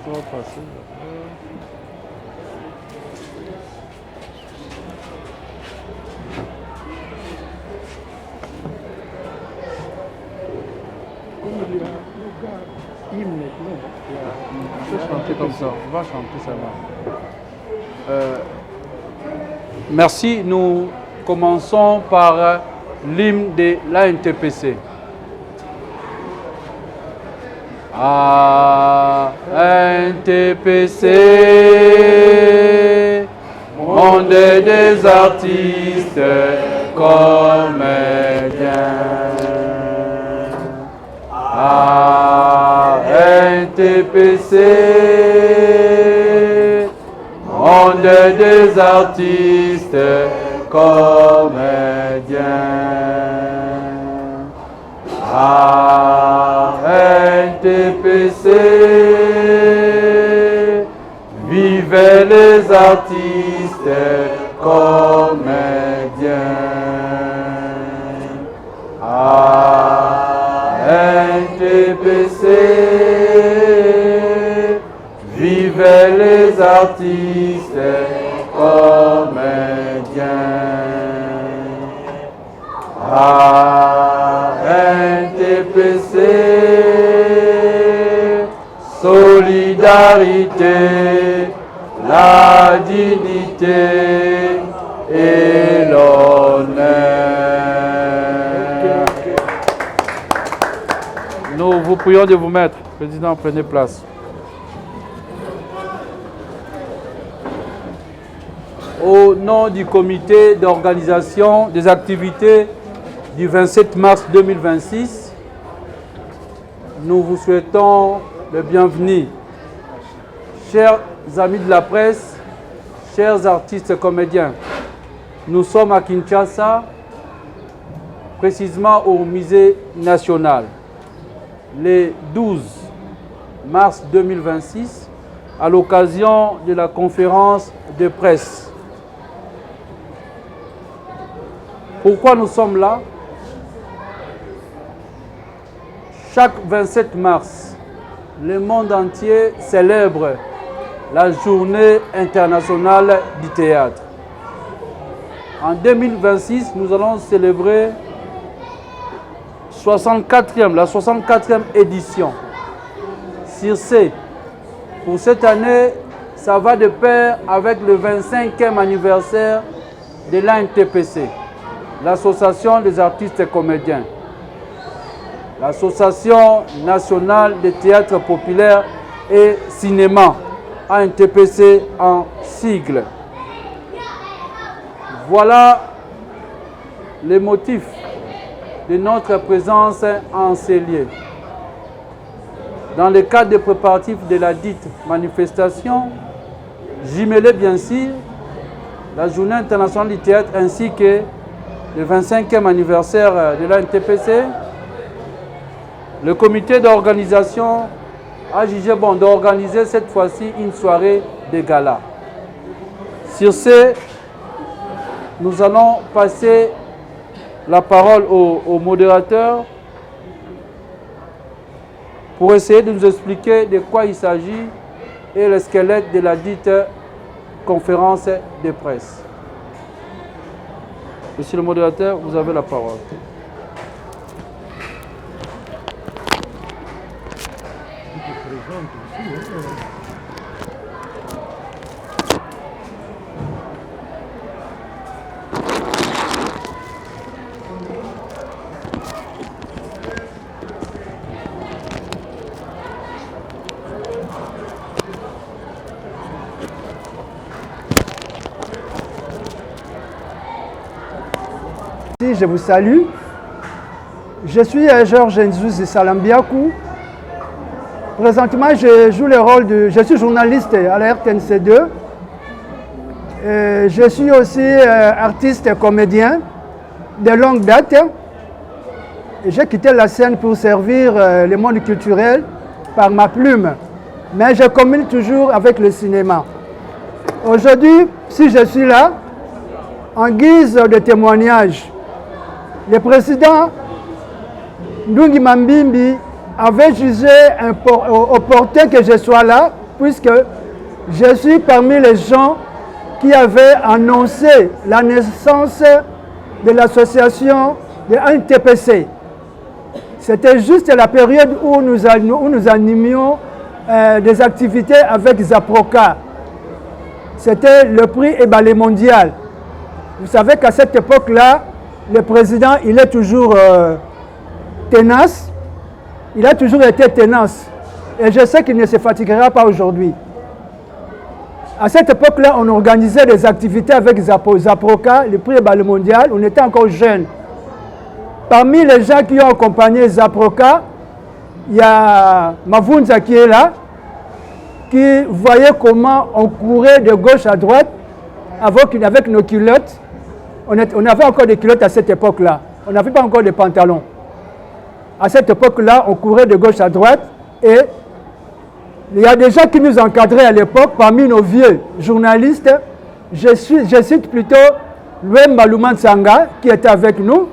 Pourquoi passer? Comme il y a le gars hymne, non? On peut chanter comme ça, on va chanter ça va. Merci, nous commençons par l'hymne de l'ANTPC. ANTPC, monde des artistes, comédiens. ANTPC, monde des artistes, comédiens. ANTPC, vivez les artistes, comédiens. ANTPC, vivez les artistes, comédiens. ANTPC, solidarité, la dignité et l'honneur. Nous vous prions de vous mettre. Président, prenez place. Au nom du comité d'organisation des activités du 27 mars 2026, nous vous souhaitons le bienvenu. Chers amis de la presse, chers artistes comédiens, nous sommes à Kinshasa, précisément au Musée national, le 12 mars 2026, à l'occasion de la conférence de presse. Pourquoi nous sommes là? Chaque 27 mars, le monde entier célèbre la journée internationale du théâtre. En 2026, nous allons célébrer la 64e édition. Sur ce, pour cette année, ça va de pair avec le 25e anniversaire de l'ANTPC, l'Association des artistes comédiens, l'Association nationale des théâtres populaires et cinéma, ANTPC en sigle. Voilà les motifs de notre présence en ces lieux. Dans le cadre des préparatifs de la dite manifestation, jumelée bien sûr la Journée internationale du théâtre ainsi que le 25e anniversaire de l'ANTPC, le comité d'organisation a jugé bon d'organiser cette fois-ci une soirée de gala. Sur ce, nous allons passer la parole au modérateur pour essayer de nous expliquer de quoi il s'agit et le squelette de la dite conférence de presse. Monsieur le modérateur, vous avez la parole. Je vous salue. Je suis Georges Nzouzi Salambiakou. Présentement, je joue le rôle de... Je suis journaliste à la RTNC2. Je suis aussi artiste comédien de longue date. j'ai quitté la scène pour servir le monde culturel par ma plume. Mais je commune toujours avec le cinéma. Aujourd'hui, si je suis là, en guise de témoignage, le président Ndungi Mambimbi avait jugé opportun que je sois là, puisque je suis parmi les gens qui avaient annoncé la naissance de l'association de NTPC. C'était juste la période où nous animions des activités avec Zaproka. C'était le prix Ebalé mondial. Vous savez qu'à cette époque-là, le président, il est toujours tenace. Il a toujours été tenace. Et je sais qu'il ne se fatiguera pas aujourd'hui. À cette époque-là, on organisait des activités avec Zaproka, le prix Ebalé mondial. On était encore jeunes. Parmi les gens qui ont accompagné Zaproka, il y a Mavunza qui est là, qui voyait comment on courait de gauche à droite avec nos culottes. On avait encore des culottes à cette époque-là. On n'avait pas encore de pantalons. À cette époque-là, on courait de gauche à droite et il y a des gens qui nous encadraient à l'époque, parmi nos vieux journalistes. Je cite plutôt Louem Malouman Sanga qui était avec nous.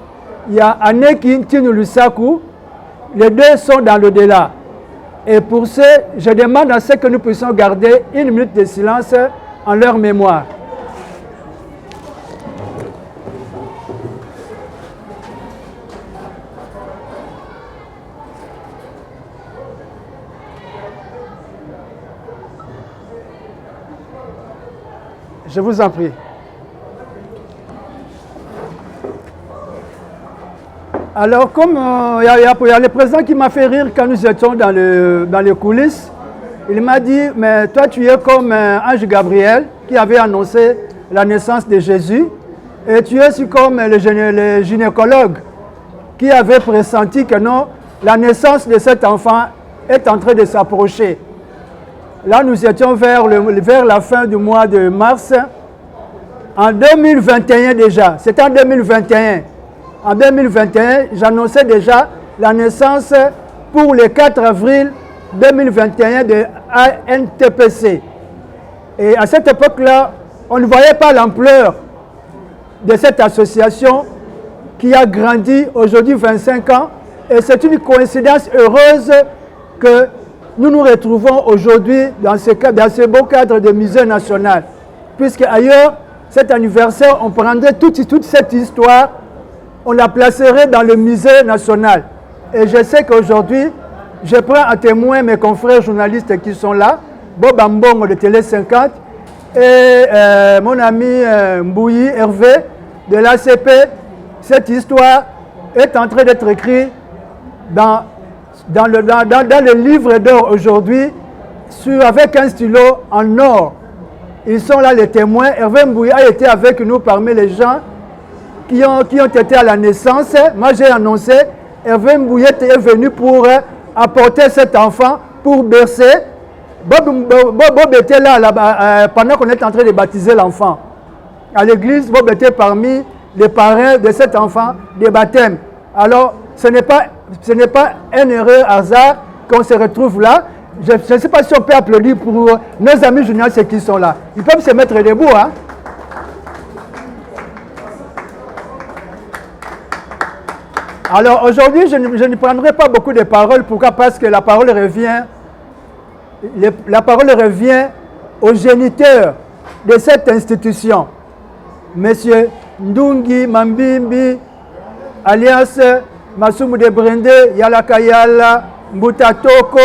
Il y a Aneki Ntinu Lusaku. Les deux sont dans l'au-delà. Et pour ce, je demande à ceux que nous puissions garder une minute de silence en leur mémoire. Je vous en prie. Alors, comme il y a le président qui m'a fait rire quand nous étions dans les coulisses, il m'a dit, mais toi tu es comme Ange Gabriel qui avait annoncé la naissance de Jésus, et tu es aussi comme le gynécologue qui avait pressenti que non, la naissance de cet enfant est en train de s'approcher. Là, nous étions vers la fin du mois de mars, en 2021 déjà, c'était en 2021. En 2021, j'annonçais déjà la naissance pour le 4 avril 2021 de ANTPC. Et à cette époque-là, on ne voyait pas l'ampleur de cette association qui a grandi aujourd'hui 25 ans. Et c'est une coïncidence heureuse que nous nous retrouvons aujourd'hui dans ce beau cadre de musée national. Puisque ailleurs, cet anniversaire, on prendrait toute cette histoire, on la placerait dans le musée national. Et je sais qu'aujourd'hui, je prends à témoin mes confrères journalistes qui sont là, Bob Ambongo de Télé 50 et mon ami Mbouyi Hervé de l'ACP. Cette histoire est en train d'être écrite dans le livre d'or aujourd'hui, avec un stylo en or. Ils sont là les témoins. Hervé Mbouyi a été avec nous parmi les gens qui ont été à la naissance. Moi, j'ai annoncé, Hervé Mbouyi est venu pour apporter cet enfant, pour bercer. Bob était là pendant qu'on était en train de baptiser l'enfant. À l'église, Bob était parmi les parrains de cet enfant, des baptêmes. Alors, ce n'est pas un heureux hasard qu'on se retrouve là. Je ne sais pas si on peut applaudir pour nos amis journalistes qui sont là. Ils peuvent se mettre debout, hein? Alors aujourd'hui, je ne prendrai pas beaucoup de paroles. Pourquoi? Parce que la parole revient aux géniteurs de cette institution. Monsieur Ndungi Mambimbi, alias Masumu de Brende, Yalakayala, Mbutatoko,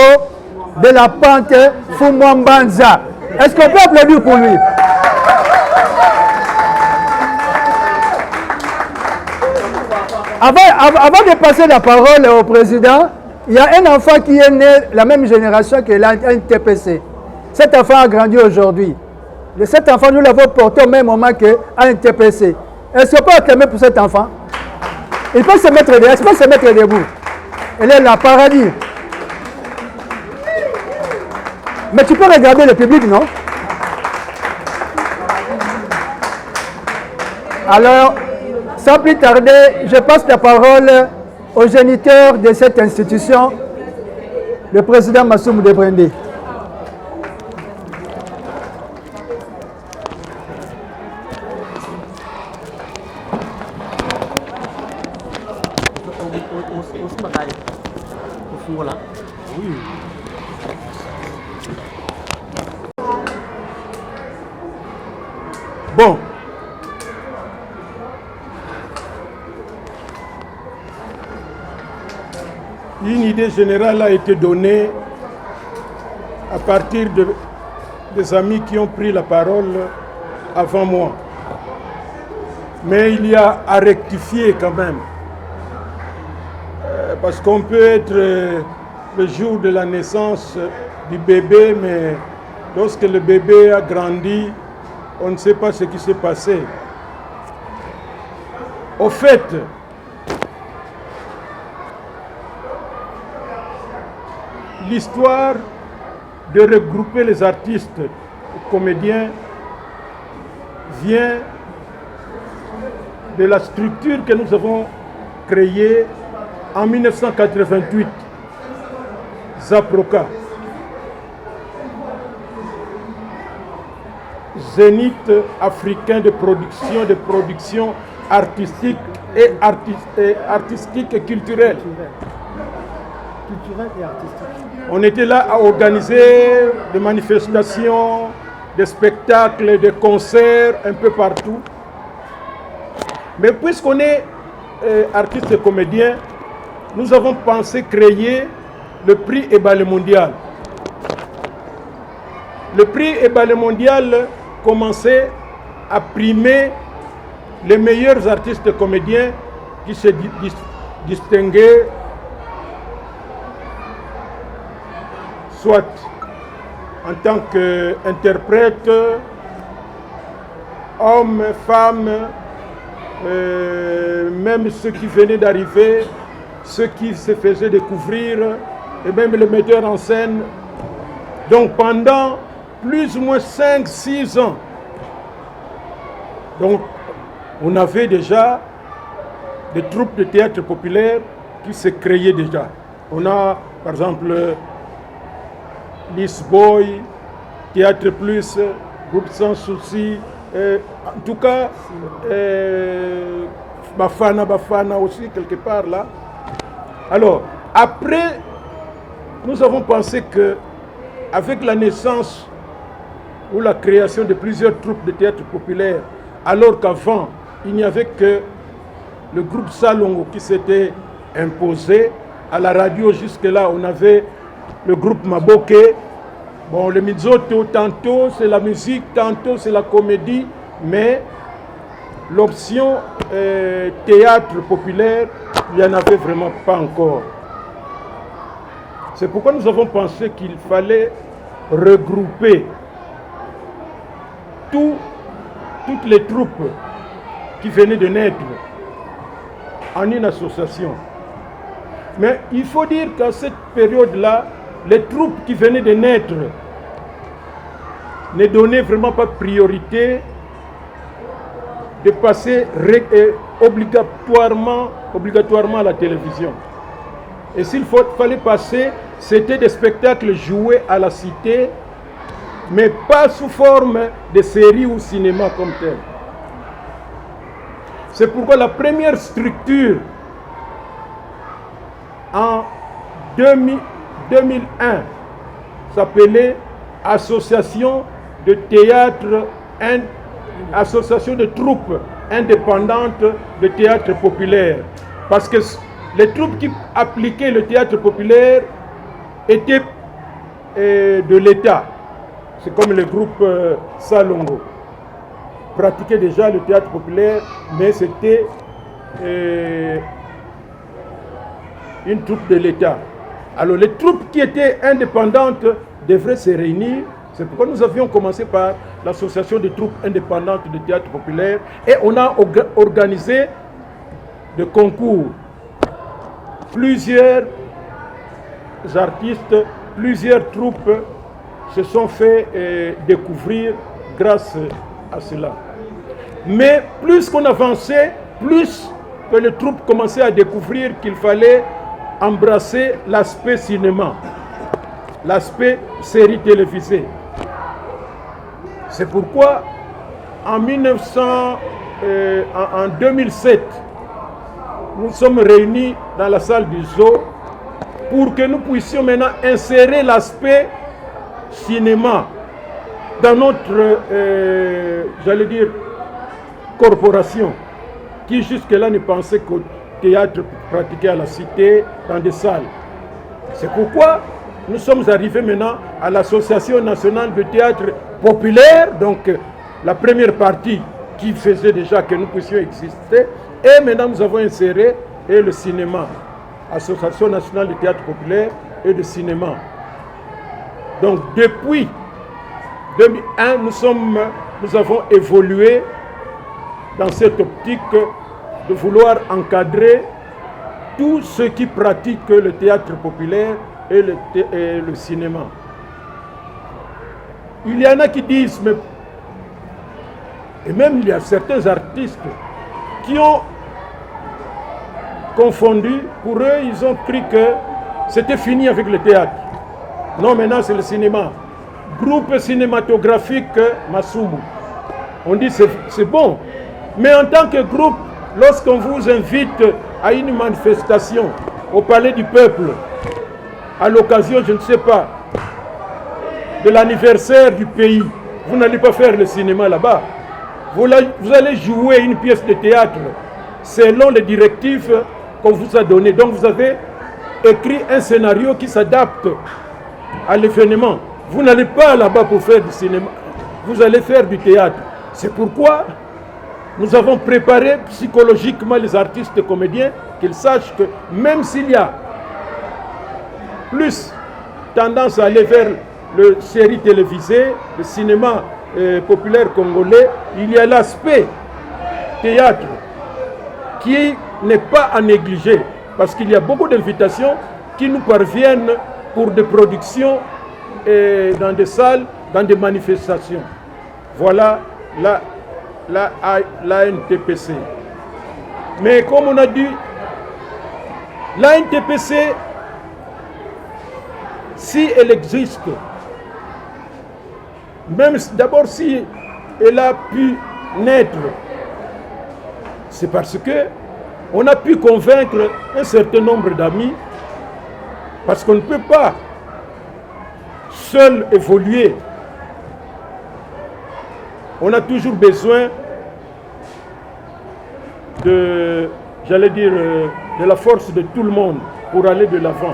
de la Pente, Fumwambanza. Est-ce qu'on peut applaudir pour lui? Avant de passer la parole au président, il y a un enfant qui est né la même génération que l'ANTPC. Cet enfant a grandi aujourd'hui. Cet enfant, nous l'avons porté au même moment que l'ANTPC. Est-ce qu'on peut acclamer pour cet enfant? Il peut se mettre debout. Elle est là, paradis. Mais tu peux regarder le public, non? Alors, sans plus tarder, je passe la parole au géniteur de cette institution, le président Massoum Debrendé. Bon. Une idée générale a été donnée à partir des amis qui ont pris la parole avant moi. Mais il y a à rectifier quand même. Parce qu'on peut être le jour de la naissance du bébé, mais lorsque le bébé a grandi, on ne sait pas ce qui s'est passé. Au fait, l'histoire de regrouper les artistes et comédiens vient de la structure que nous avons créée en 1988, Zaproca. Zénith africain de production artistique et artistique et culturelle. On était là à organiser des manifestations, des spectacles, des concerts un peu partout. Mais puisqu'on est artiste et comédien, nous avons pensé créer le prix Ebale Mondial. Le prix Ebale Mondial commençait à primer les meilleurs artistes et comédiens qui se distinguaient soit en tant qu'interprète, hommes, femmes, même ceux qui venaient d'arriver, ceux qui se faisaient découvrir, et même les metteurs en scène. Donc pendant plus ou moins 5-6 ans, donc on avait déjà des troupes de théâtre populaire qui se créaient déjà. On a par exemple Lisboy, Théâtre Plus, Groupe Sans Souci, en tout cas Bafana aussi quelque part là. Alors après, nous avons pensé que avec la naissance ou la création de plusieurs troupes de théâtre populaire, alors qu'avant il n'y avait que le groupe Salongo qui s'était imposé à la radio, jusque-là on avait le groupe Maboke. Bon, le Mizoto, tantôt c'est la musique, tantôt c'est la comédie, mais l'option théâtre populaire, il n'y en avait vraiment pas encore. C'est pourquoi nous avons pensé qu'il fallait regrouper toutes les troupes qui venaient de naître en une association. Mais il faut dire qu'à cette période-là, les troupes qui venaient de naître ne donnaient vraiment pas priorité de passer obligatoirement à la télévision. Et s'il fallait passer, c'était des spectacles joués à la cité, mais pas sous forme de séries ou cinéma comme tel. C'est pourquoi la première structure en 2001 s'appelait Association de théâtre, Association de troupes indépendantes de théâtre populaire. Parce que les troupes qui appliquaient le théâtre populaire étaient de l'État. C'est comme le groupe Salongo. Pratiquait déjà le théâtre populaire, mais c'était une troupe de l'État. Alors les troupes qui étaient indépendantes devraient se réunir. C'est pourquoi nous avions commencé par l'association des troupes indépendantes de théâtre populaire et on a organisé des concours. Plusieurs artistes, plusieurs troupes se sont fait découvrir grâce à cela. Mais plus qu'on avançait, plus que les troupes commençaient à découvrir qu'il fallait embrasser l'aspect cinéma, l'aspect série télévisée. C'est pourquoi en 2007, nous sommes réunis dans la salle du zoo pour que nous puissions maintenant insérer l'aspect cinéma dans notre, j'allais dire, corporation, qui jusque-là ne pensait qu'au théâtre pratiqué à la cité, dans des salles. C'est pourquoi nous sommes arrivés maintenant à l'Association nationale de théâtre populaire, donc la première partie qui faisait déjà que nous puissions exister, et maintenant nous avons inséré le cinéma, Association nationale de théâtre populaire et de cinéma. Donc depuis 2001, nous avons évolué dans cette optique de vouloir encadrer tous ceux qui pratiquent le théâtre populaire et le cinéma. Il y en a qui disent, et même il y a certains artistes qui ont confondu, pour eux, ils ont cru que c'était fini avec le théâtre. Non, maintenant c'est le cinéma. Groupe cinématographique Masumu. On dit c'est bon, mais en tant que groupe, lorsqu'on vous invite à une manifestation au Palais du Peuple, à l'occasion, je ne sais pas, de l'anniversaire du pays, vous n'allez pas faire le cinéma là-bas. Vous allez jouer une pièce de théâtre selon les directives qu'on vous a données. Donc vous avez écrit un scénario qui s'adapte à l'événement. Vous n'allez pas là-bas pour faire du cinéma, vous allez faire du théâtre. C'est pourquoi nous avons préparé psychologiquement les artistes et comédiens, qu'ils sachent que même s'il y a plus tendance à aller vers le série télévisée, le cinéma populaire congolais, il y a l'aspect théâtre qui n'est pas à négliger, parce qu'il y a beaucoup d'invitations qui nous parviennent pour des productions dans des salles, dans des manifestations. Voilà l'ANTPC. Mais comme on a dit, l'ANTPC, si elle existe, même d'abord si elle a pu naître, c'est parce que on a pu convaincre un certain nombre d'amis, parce qu'on ne peut pas seul évoluer. On a toujours besoin de, j'allais dire, de la force de tout le monde pour aller de l'avant.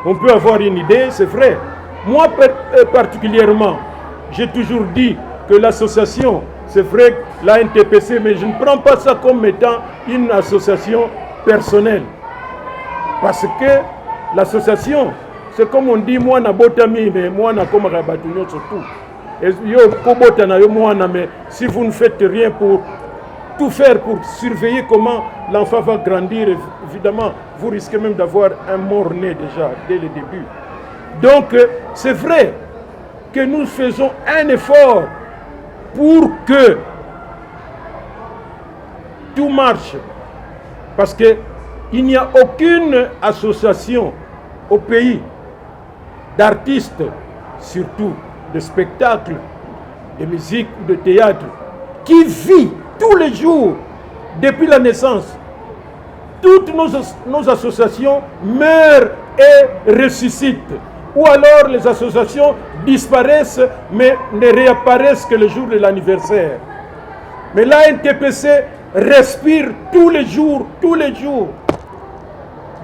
On peut avoir une idée, c'est vrai. Moi particulièrement, j'ai toujours dit que l'association, c'est vrai, l'ANTPC, mais je ne prends pas ça comme étant une association personnelle. Parce que l'association, c'est comme on dit, moi na botami, mais moi na comme rabatunyo surtout. Et mais si vous ne faites rien pour tout faire pour surveiller comment l'enfant va grandir, évidemment, vous risquez même d'avoir un mort-né déjà dès le début. Donc, c'est vrai que nous faisons un effort pour que tout marche. Parce qu'il n'y a aucune association au pays d'artistes, surtout de spectacles, de musique ou de théâtre, qui vit tous les jours depuis la naissance. Toutes nos associations meurent et ressuscitent. Ou alors les associations disparaissent mais ne réapparaissent que le jour de l'anniversaire. Mais l'ANTPC respire tous les jours,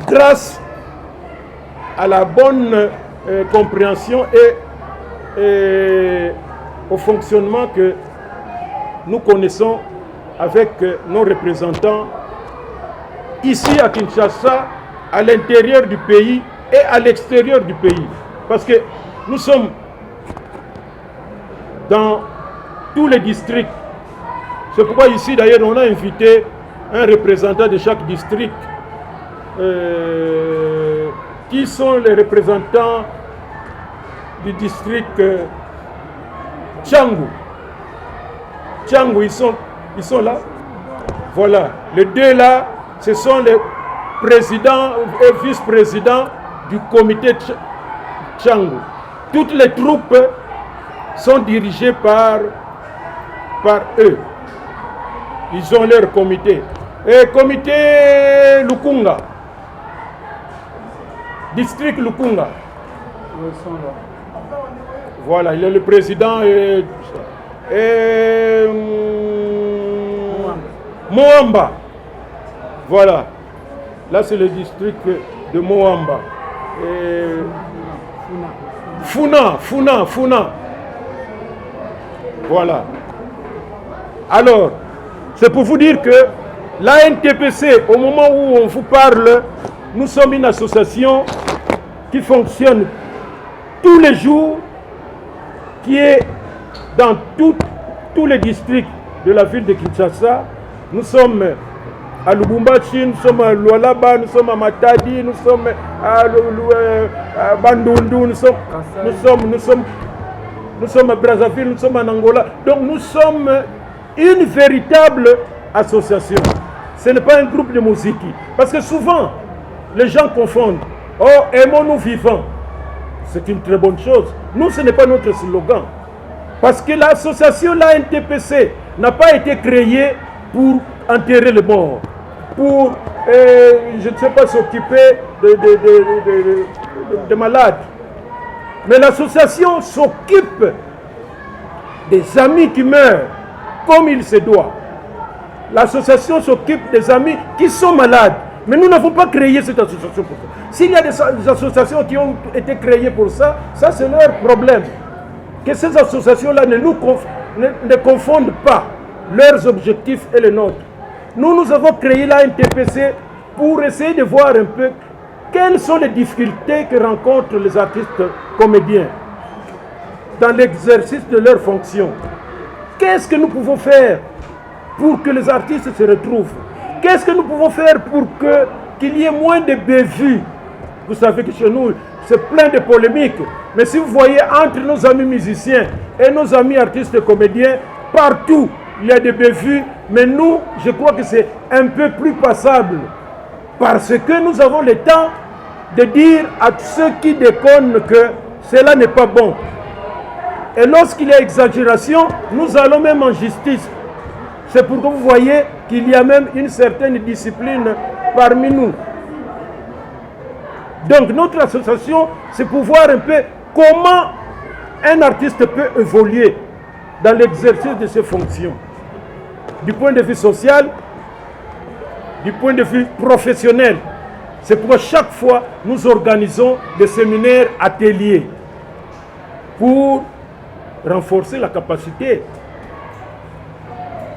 grâce à la bonne compréhension et au fonctionnement que nous connaissons avec nos représentants ici à Kinshasa, à l'intérieur du pays et à l'extérieur du pays. Parce que nous sommes dans tous les districts. C'est pourquoi ici d'ailleurs on a invité un représentant de chaque district qui sont les représentants du district Tchangou. Tchangou, ils sont là. Voilà, les deux là, ce sont les présidents et vice-présidents du comité Tchango. Toutes les troupes sont dirigées par eux. Ils ont leur comité. Et comité Lukunga, district Lukunga. Voilà, il est le président et Moamba. Voilà. Là, c'est le district de Moamba. Funa. Voilà. Alors, c'est pour vous dire que l'ANTPC, au moment où on vous parle, nous sommes une association qui fonctionne tous les jours, qui est dans tous les districts de la ville de Kinshasa. Nous sommes à Lubumbashi, nous sommes à Lualaba, nous sommes à Matadi, nous sommes à Bandundu, nous sommes à Brazzaville, nous sommes en Angola. Donc nous sommes une véritable association. Ce n'est pas un groupe de musique. Parce que souvent, les gens confondent. Oh, aimons-nous vivants. C'est une très bonne chose. Nous, ce n'est pas notre slogan. Parce que l'association, l'ANTPC, n'a pas été créée pour enterrer les morts, pour, je ne sais pas, s'occuper de malades. Mais l'association s'occupe des amis qui meurent comme il se doit. L'association s'occupe des amis qui sont malades. Mais nous n'avons pas créé cette association pour ça. S'il y a des associations qui ont été créées pour ça, ça c'est leur problème. Que ces associations-là ne confondent pas leurs objectifs et les nôtres. Nous avons créé l'ANTPC pour essayer de voir un peu quelles sont les difficultés que rencontrent les artistes comédiens dans l'exercice de leurs fonctions. Qu'est-ce que nous pouvons faire pour que les artistes se retrouvent? Qu'est-ce que nous pouvons faire pour qu'il y ait moins de bévues? Vous savez que chez nous, c'est plein de polémiques. Mais si vous voyez entre nos amis musiciens et nos amis artistes et comédiens, partout, il y a des bévues. Mais nous, je crois que c'est un peu plus passable. Parce que nous avons le temps de dire à ceux qui déconnent que cela n'est pas bon. Et lorsqu'il y a exagération, nous allons même en justice. C'est pourquoi vous voyez qu'il y a même une certaine discipline parmi nous. Donc notre association, c'est pour voir un peu comment un artiste peut évoluer dans l'exercice de ses fonctions. Du point de vue social, du point de vue professionnel. C'est pourquoi chaque fois, nous organisons des séminaires, ateliers pour renforcer la capacité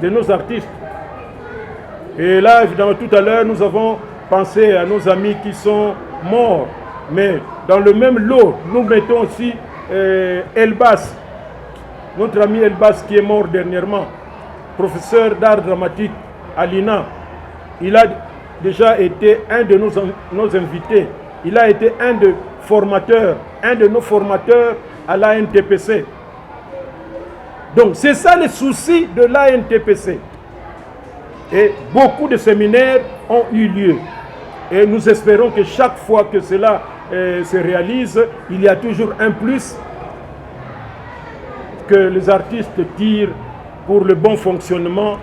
de nos artistes. Et là, évidemment, tout à l'heure, nous avons pensé à nos amis qui sont morts. Mais dans le même lot, nous mettons aussi Elbas, notre ami Elbas qui est mort dernièrement, professeur d'art dramatique à l'INA. Il a déjà été un de nos invités. Il a été un de nos formateurs à l'ANTPC. Donc c'est ça le souci de l'ANTPC. Et beaucoup de séminaires ont eu lieu. Et nous espérons que chaque fois que cela se réalise, il y a toujours un plus que les artistes tirent pour le bon fonctionnement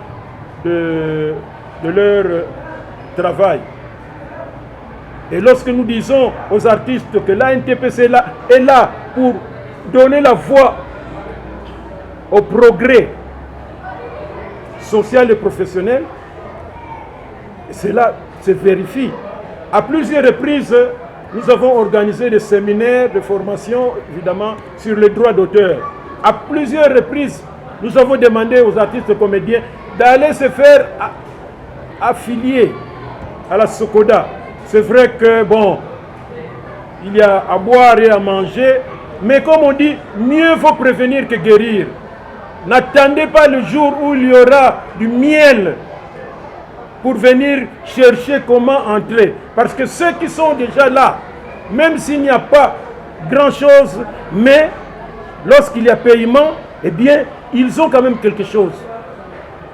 de leur travail. Et lorsque nous disons aux artistes que l'ANTPC est là pour donner la voix au progrès social et professionnel, cela se vérifie. À plusieurs reprises, nous avons organisé des séminaires de formation, évidemment, sur les droits d'auteur. À plusieurs reprises, nous avons demandé aux artistes comédiens d'aller se faire affilier à la Sokoda. C'est vrai que, bon, il y a à boire et à manger, mais comme on dit, mieux vaut prévenir que guérir. N'attendez pas le jour où il y aura du miel pour venir chercher comment entrer. Parce que ceux qui sont déjà là, même s'il n'y a pas grand-chose, mais lorsqu'il y a paiement, eh bien, ils ont quand même quelque chose.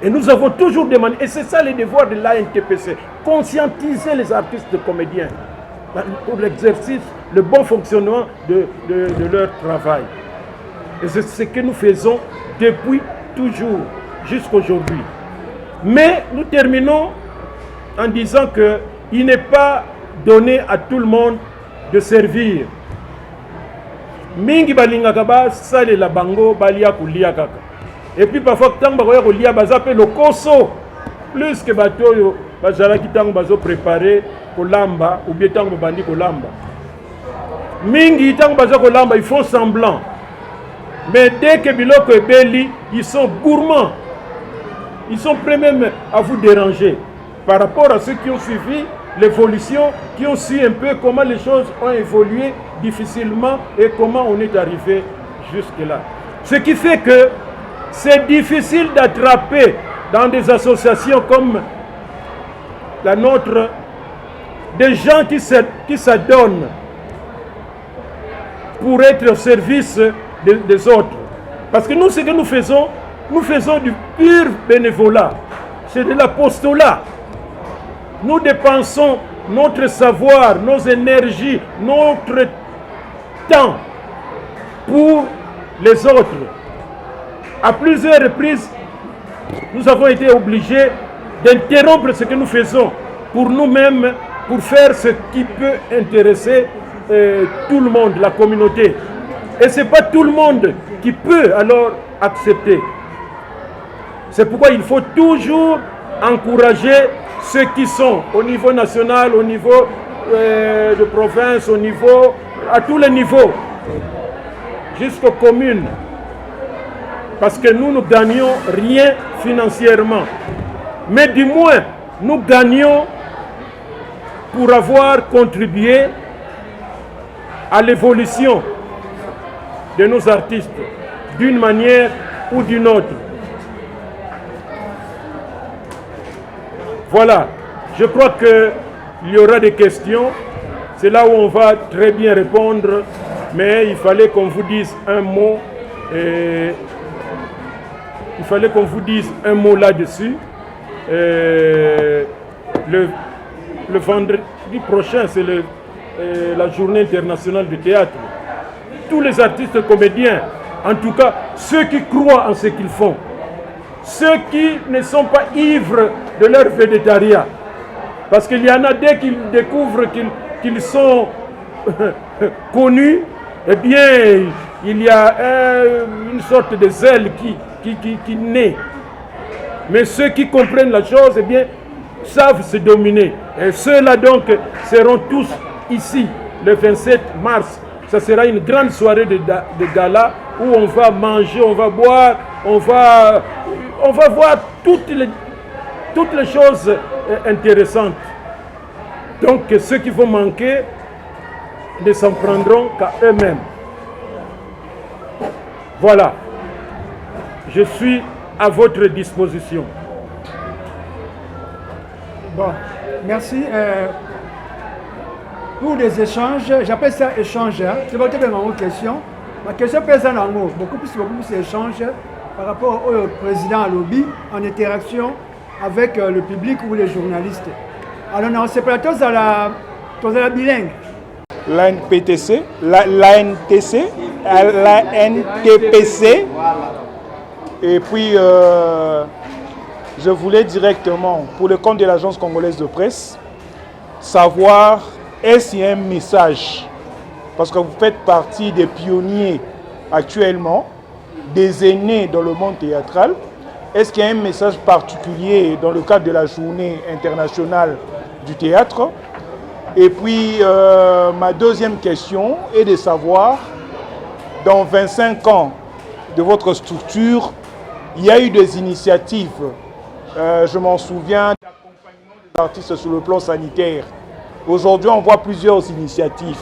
Et nous avons toujours demandé, et c'est ça le devoir de l'ANTPC, conscientiser les artistes comédiens pour l'exercice, le bon fonctionnement de leur travail. Et c'est ce que nous faisons depuis toujours, jusqu'aujourd'hui. Mais nous terminons en disant qu'il n'est pas donné à tout le monde de servir. Mingi balingaka ba sale la bango balia kulia kaka. Et puis parfois tant bakoya kolia bazape lokoso plus que batoyo bazala ki tango bazo préparer kolamba ou bien tango bandi kolamba. Mingi tango bazo kolamba ils font semblant. Mais dès que biloko ebeli, ils sont gourmands. Ils sont prêts même à vous déranger par rapport à ceux qui ont suivi l'évolution, qui ont su un peu comment les choses ont évolué difficilement et comment on est arrivé jusque-là. Ce qui fait que c'est difficile d'attraper dans des associations comme la nôtre des gens qui s'adonnent pour être au service des autres. Parce que nous, ce que nous faisons du pur bénévolat. C'est de l'apostolat. Nous dépensons notre savoir, nos énergies, notre temps pour les autres. À plusieurs reprises, nous avons été obligés d'interrompre ce que nous faisons pour nous-mêmes, pour faire ce qui peut intéresser tout le monde, la communauté. Et ce n'est pas tout le monde qui peut alors accepter. C'est pourquoi il faut toujours encourager ceux qui sont au niveau national, au niveau de province, au niveau, à tous les niveaux, jusqu'aux communes. Parce que nous ne gagnons rien financièrement. Mais du moins, nous gagnons pour avoir contribué à l'évolution de nos artistes, d'une manière ou d'une autre. Voilà, je crois qu'il y aura des questions. C'est là où on va très bien répondre, mais il fallait qu'on vous dise un mot. Il fallait qu'on vous dise un mot là-dessus. Le vendredi prochain, c'est la journée internationale du théâtre. Tous les artistes comédiens, en tout cas ceux qui croient en ce qu'ils font, ceux qui ne sont pas ivres de leur végétariat, parce qu'il y en a dès qu'ils découvrent qu'ils sont connus, eh bien il y a une sorte de zèle qui naît. Mais ceux qui comprennent la chose, eh bien, savent se dominer. Et ceux-là donc seront tous ici le 27 mars. Ça sera une grande soirée de gala où on va manger, on va boire, on va voir toutes les choses intéressantes. Donc ceux qui vont manquer ne s'en prendront qu'à eux-mêmes. Voilà. Je suis à votre disposition. Bon, merci. Pour les échanges, j'appelle ça échange. C'est votre question. Ma question pèse en mot. Beaucoup plus d'échanges par rapport au président à lobby en interaction avec le public ou les journalistes. Alors, dans ce plateau, c'est la bilingue. L'ANTPC, l'ANTPC. Et puis, je voulais directement, pour le compte de l'Agence congolaise de presse, savoir est-ce qu'il y a un message, parce que vous faites partie des pionniers actuellement, des aînés dans le monde théâtral. Est-ce qu'il y a un message particulier dans le cadre de la journée internationale du théâtre? Et puis, ma deuxième question est de savoir, dans 25 ans de votre structure, il y a eu des initiatives, je m'en souviens, d'accompagnement des artistes sur le plan sanitaire. Aujourd'hui, on voit plusieurs initiatives,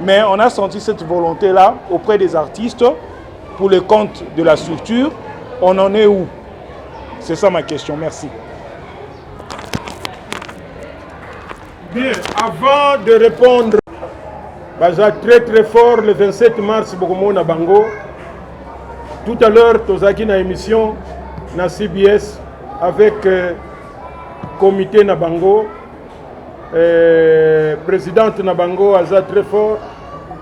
mais on a senti cette volonté-là auprès des artistes pour le compte de la structure. On en est où? C'est ça ma question, merci. Bien, avant de répondre, très très fort le 27 mars, Bogomo na Bango. Tout à l'heure, Tozaki na émission na CBS, avec comité Nabango, présidente Nabango, Aza très fort.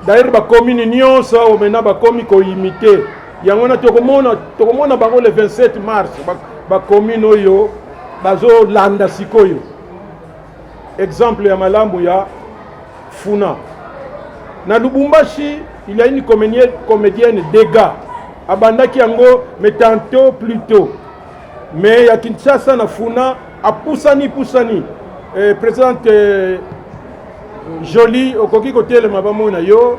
D'ailleurs, la commune Union, ça, on a commis qu'on imité. Il y a un le 27 mars, la commune Oyo, bazo landa sikoyo. Exemple ya malambu ya Funa. Na Lubumbashi, il y a une comédienne Dega. Abandaki yango, mais tantôt plus tôt. Mais ya Kinshasa na Funa, a Poussani. Présidente Jolie, au Koki Kotel Mabamo na yo.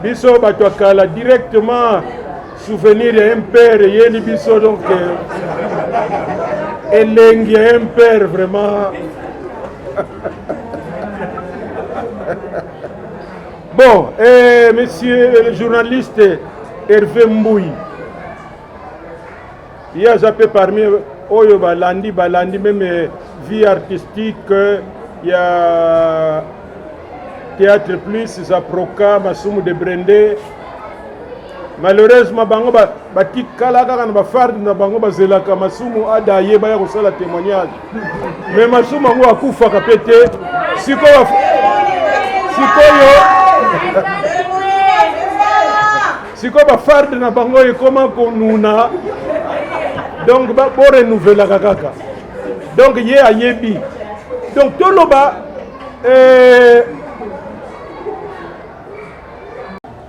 Biso batwakala directement souvenir ya un père yeli biso donc elengi ya un père vraiment. Bon, monsieur le journaliste Hervé Mbouy, il y a zappé parmi Oyo Balandi même vie artistique, il y a Théâtre Plus, ça Proca, Masumu de Brendé. Malheureusement, bango bati kala kaka na bafardi na bango bazelaka Masumu adaye baya kosala témoignage. Mais Masumu ngo akufa kapete sikoyo bafardi na bango ekoma konuna. Donc bo renouveler kaka. Donc ye ayebi. Donc toloba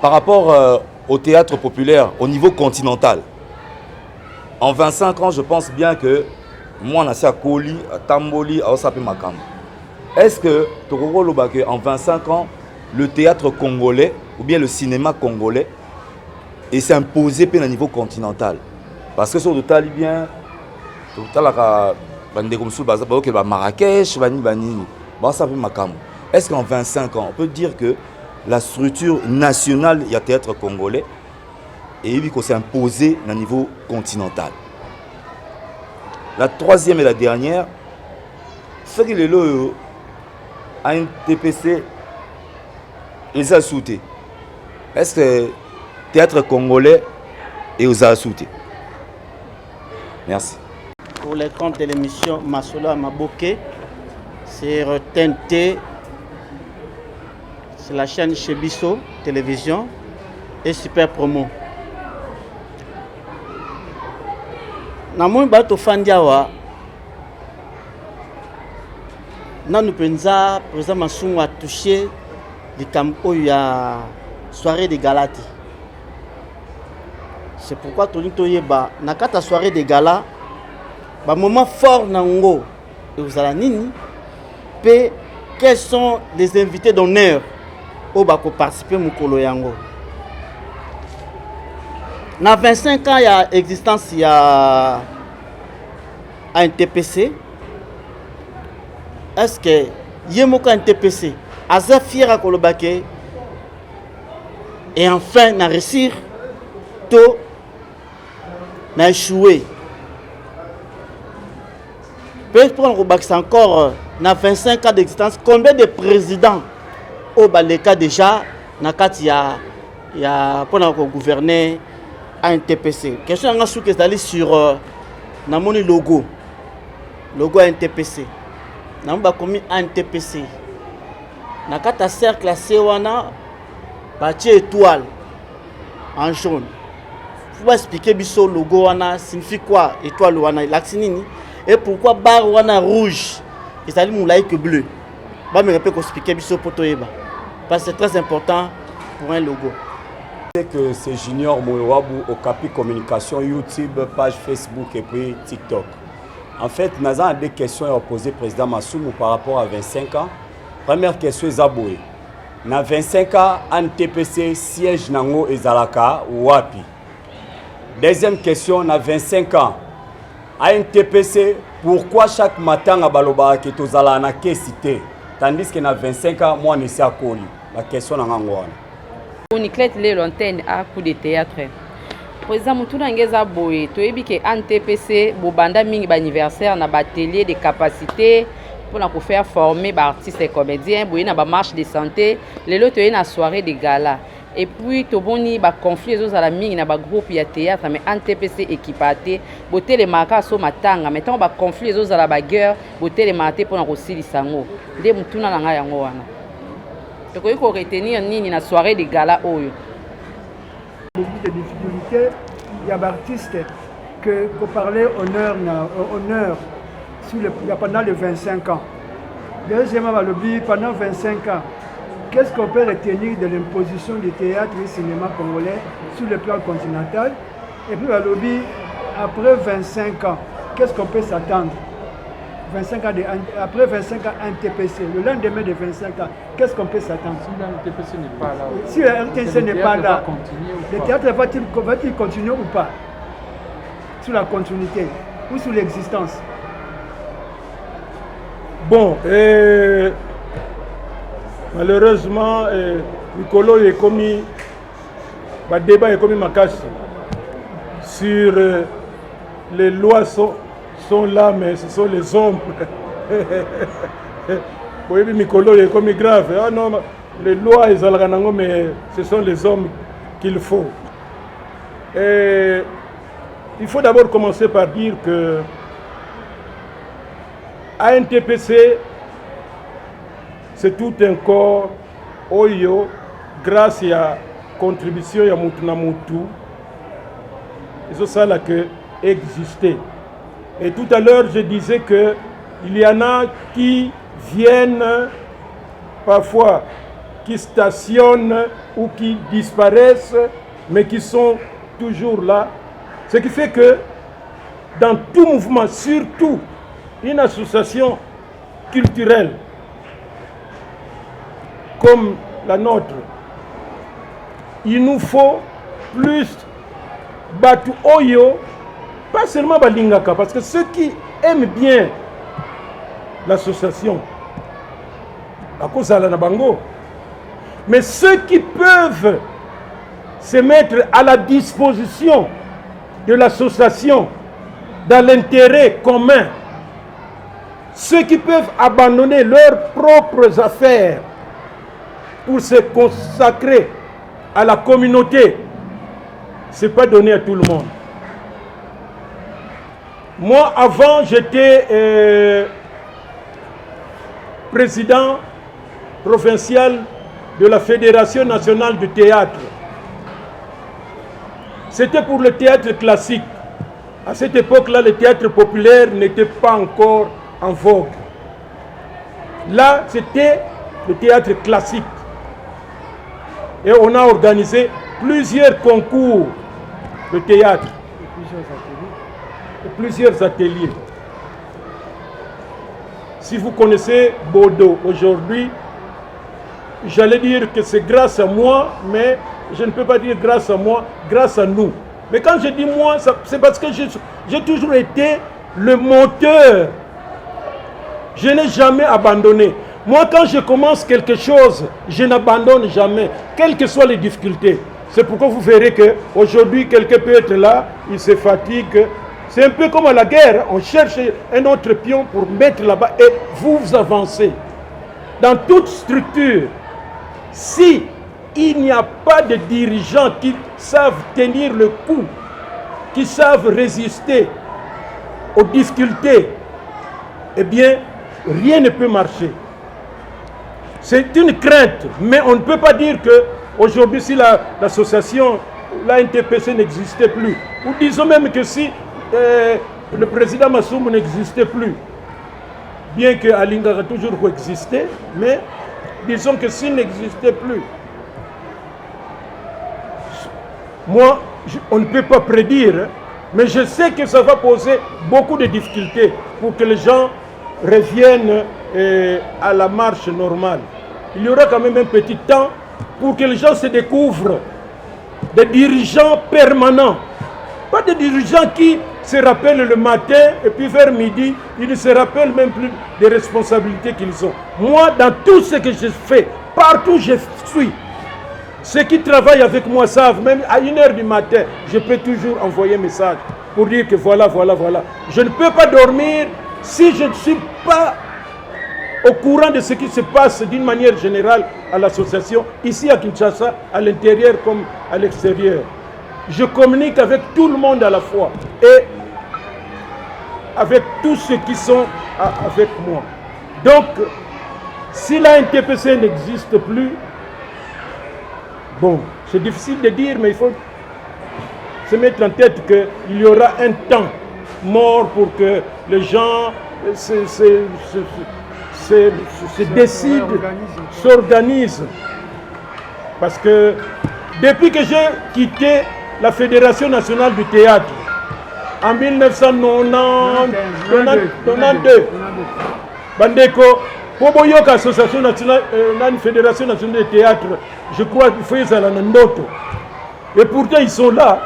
par rapport au théâtre populaire au niveau continental, en 25 ans, je pense bien que moi, je suis à Koli, à Tamboli, à Osape Makam. Est-ce que, en 25 ans, le théâtre congolais ou bien le cinéma congolais s'est imposé au niveau continental? Parce que sur le total, bien, Marrakech, est-ce qu'en 25 ans, on peut dire que la structure nationale du théâtre congolais et qui s'est imposée au niveau continental? La troisième et la dernière, c'est que le ANTPC les a soutés. Est-ce que le théâtre congolais est aux assoutés? Merci. Pour les comptes de l'émission Masolo Maboké, c'est TNT. C'est la chaîne Chebiso Télévision et Super Promo. Namoni bato fandiawa nanu penza président Masumu a touché le campo ya soirée de Galati. C'est pourquoi Tonito Yeba nakata soirée de gala ba moment fort nango et vous allez nini pe quels sont les invités d'honneur au bako participer mukolo yango. Na 25 ans il y a existence il y a un TPC. Est-ce que yemoko un TPC aza fier à kolobake et enfin na réussir to na échoué? Peut-être prendre encore na 25 ans d'existence combien de présidents au baleka déjà nakati ya pour gouverner à un TPC? Question nga souke d'aller sur na moni logo à un TPC na mba commis à un TPC nakata cercle wana bâti étoile en jaune. Faut expliquer biso logo wana signifie quoi, étoile wana l'axinini et pourquoi barre wana rouge et ça dit moulaïque bleu. Ba me répéter expliquer biso poto yeba parce que c'est très important pour un logo. Que c'est Junior Mourabu au Capi Communication, YouTube, page Facebook et puis TikTok. En fait, nous avons des questions à poser au président Masumu par rapport à 25 ans. Première question est Zaboué. Dans 25 ans, un TPC siège Nango et Zalaka ou Wapi. Deuxième question, on a 25 ans. À un TPC, pourquoi chaque matin à Baloba qui est aux Alana cité tandis qu'il y a 25 ans, moi, je suis à Koli. La question est en Angola. On y clé les lointaines à coup de théâtre. Par exemple, tout le monde a boé. Tu as vu que un TPC, bobanda mingi anniversaire, na batelier de capacité pour nous faire former des artistes et comédiens, boé na ba marche de santé. Les lots tu as une soirée de gala. Et puis, tu as un conflit aux amis dans un groupe de théâtre, mais un TPC équipé, tu as les marques sur ma tanga, mais tu as un conflit aux amis, tu as les marques pour nous aussi les sango. Tu as tout dans la yango. Tu peux retenir ni na soirée de gala. Beaucoup de difficultés, il y a des artistes que parlaient honneur pendant les 25 ans. Deuxièmement, pendant 25 ans. Qu'est-ce qu'on peut retenir de l'imposition du théâtre et du cinéma congolais sur le plan continental? Et puis à lobby, après 25 ans, qu'est-ce qu'on peut s'attendre? Après 25 ans, un TPC, le lendemain de 25 ans, qu'est-ce qu'on peut s'attendre? Si le TPC n'est pas là, si le TPC n'est pas là, le théâtre va-t-il continuer ou pas? Sur la continuité ou sur l'existence? Bon, malheureusement, Nicolo est commis, le débat est commis Makassi sur les lois sont là, mais ce sont les hommes. Oui, Nicolo est commis grave. Ah non, les lois, mais ce sont les hommes qu'il faut. Et il faut d'abord commencer par dire que à un TPC, c'est tout un corps, Oyo, grâce à la contribution de Moutou, c'est ça là que existait. Et tout à l'heure, je disais qu'il y en a qui viennent parfois, qui stationnent ou qui disparaissent, mais qui sont toujours là. Ce qui fait que dans tout mouvement, surtout une association culturelle, comme la nôtre, il nous faut plus Batu Oyo, pas seulement Balingaka, parce que ceux qui aiment bien l'association, à cause de la Nabango, mais ceux qui peuvent se mettre à la disposition de l'association dans l'intérêt commun, ceux qui peuvent abandonner leurs propres affaires pour se consacrer à la communauté, ce n'est pas donné à tout le monde. Moi, avant, j'étais président provincial de la Fédération nationale du théâtre. C'était pour le théâtre classique. À cette époque-là, le théâtre populaire n'était pas encore en vogue. Là, c'était le théâtre classique. Et on a organisé plusieurs concours de théâtre et plusieurs ateliers. Si vous connaissez Bordeaux aujourd'hui, j'allais dire que c'est grâce à moi, mais je ne peux pas dire grâce à moi, grâce à nous. Mais quand je dis moi, c'est parce que j'ai toujours été le moteur. Je n'ai jamais abandonné. Moi, quand je commence quelque chose, je n'abandonne jamais, quelles que soient les difficultés. C'est pourquoi vous verrez qu'aujourd'hui, quelqu'un peut être là, il se fatigue. C'est un peu comme à la guerre, on cherche un autre pion pour mettre là-bas et vous avancez. Dans toute structure, si il n'y a pas de dirigeants qui savent tenir le coup, qui savent résister aux difficultés, eh bien, rien ne peut marcher. C'est une crainte, mais on ne peut pas dire qu'aujourd'hui, si l'association, la NTPC n'existait plus, ou disons même que si le président Massoum n'existait plus, bien que Alinga a toujours existé, mais disons que s'il n'existait plus, moi, on ne peut pas prédire, mais je sais que ça va poser beaucoup de difficultés pour que les gens reviennent à la marche normale. Il y aura quand même un petit temps pour que les gens se découvrent des dirigeants permanents Pas de dirigeants qui se rappellent le matin et puis vers midi, ils ne se rappellent même plus des responsabilités qu'ils ont. Moi, dans tout ce que je fais, partout où je suis, ceux qui travaillent avec moi savent, même à 1h du matin, je peux toujours envoyer un message pour dire que voilà. Je ne peux pas dormir si je ne suis pas au courant de ce qui se passe d'une manière générale à l'association, ici à Kinshasa, à l'intérieur comme à l'extérieur. Je communique avec tout le monde à la fois et avec tous ceux qui sont avec moi. Donc, si la NTPC n'existe plus, bon, c'est difficile de dire, mais il faut se mettre en tête qu'il y aura un temps mort pour que les gens se décident, s'organisent. Parce que depuis que j'ai quitté la Fédération nationale du théâtre, en 1992, Bandeko, pour Boyoka Association nationale, la Fédération nationale du théâtre, je crois qu'il faut y aller à Nandoto. Et pourtant ils sont là.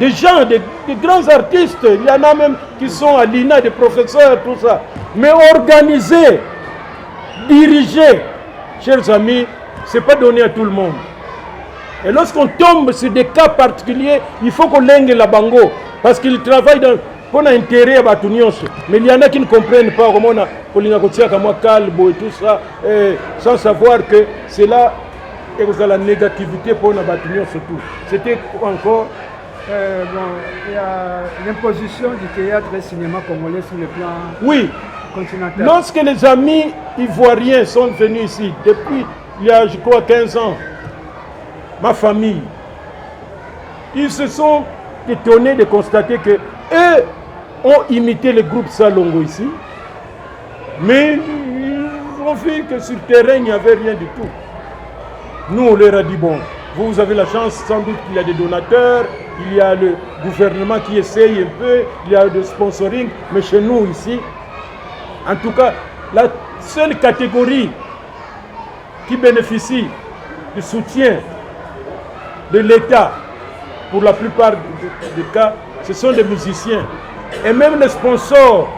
Des gens, des grands artistes, il y en a même qui sont à l'INA, des professeurs, tout ça. Mais organiser, diriger, chers amis, ce n'est pas donné à tout le monde. Et lorsqu'on tombe sur des cas particuliers, il faut qu'on lingue la bango. Parce qu'ils travaillent pour intérêt à Batunions. Mais il y en a qui ne comprennent pas comment on a calbo et tout ça, sans savoir que c'est là et vous avez la négativité pour la Batunions surtout. C'était encore. Il y a l'imposition du théâtre et cinéma congolais sur le plan continental. Lorsque les amis ivoiriens sont venus ici, depuis il y a je crois 15 ans, ma famille, ils se sont étonnés de constater que eux ont imité le groupe Salongo ici, mais ils ont vu que sur le terrain il n'y avait rien du tout. Nous on leur a dit bon, vous avez la chance, sans doute qu'il y a des donateurs, il y a le gouvernement qui essaye un peu, il y a le sponsoring, mais chez nous ici, en tout cas, la seule catégorie qui bénéficie du soutien de l'État, pour la plupart des cas, ce sont les musiciens. Et même les sponsors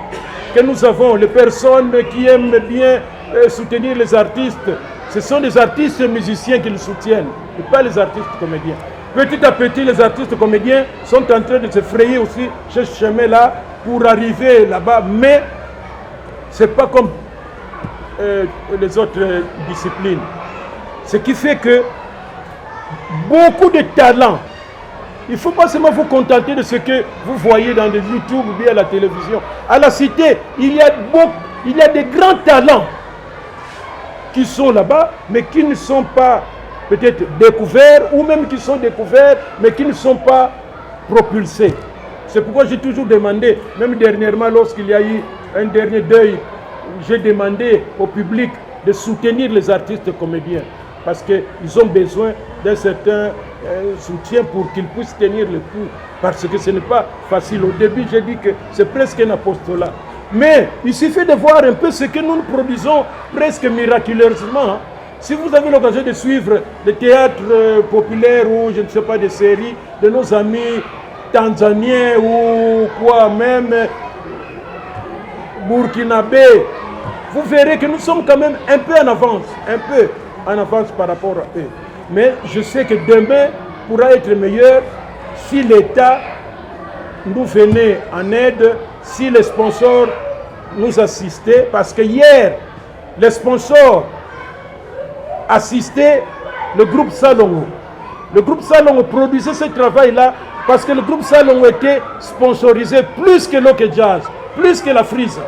que nous avons, les personnes qui aiment bien soutenir les artistes, ce sont des artistes musiciens qui le soutiennent, et pas les artistes comédiens. Petit à petit, les artistes comédiens sont en train de se frayer aussi ce chemin-là pour arriver là-bas, mais ce n'est pas comme les autres disciplines. Ce qui fait que beaucoup de talents, il ne faut pas seulement vous contenter de ce que vous voyez dans les YouTube ou bien à la télévision. À la cité, il y a des grands talents qui sont là-bas, mais qui ne sont pas peut-être découverts, ou même qui sont découverts, mais qui ne sont pas propulsés. C'est pourquoi j'ai toujours demandé, même dernièrement, lorsqu'il y a eu un dernier deuil, j'ai demandé au public de soutenir les artistes comédiens, parce qu'ils ont besoin d'un certain soutien pour qu'ils puissent tenir le coup, parce que ce n'est pas facile. Au début, j'ai dit que c'est presque un apostolat. Mais il suffit de voir un peu ce que nous produisons presque miraculeusement. Si vous avez l'occasion de suivre le théâtre populaire ou je ne sais pas des séries de nos amis tanzaniens ou quoi même burkinabés, vous verrez que nous sommes quand même un peu en avance par rapport à eux. Mais je sais que demain pourra être meilleur si l'État nous venait en aide, si les sponsors nous assistaient, parce que hier, les sponsors assistaient le groupe Salongo. Le groupe Salongo produisait ce travail-là parce que le groupe Salongo était sponsorisé plus que l'Ok Jazz, plus que la Frise.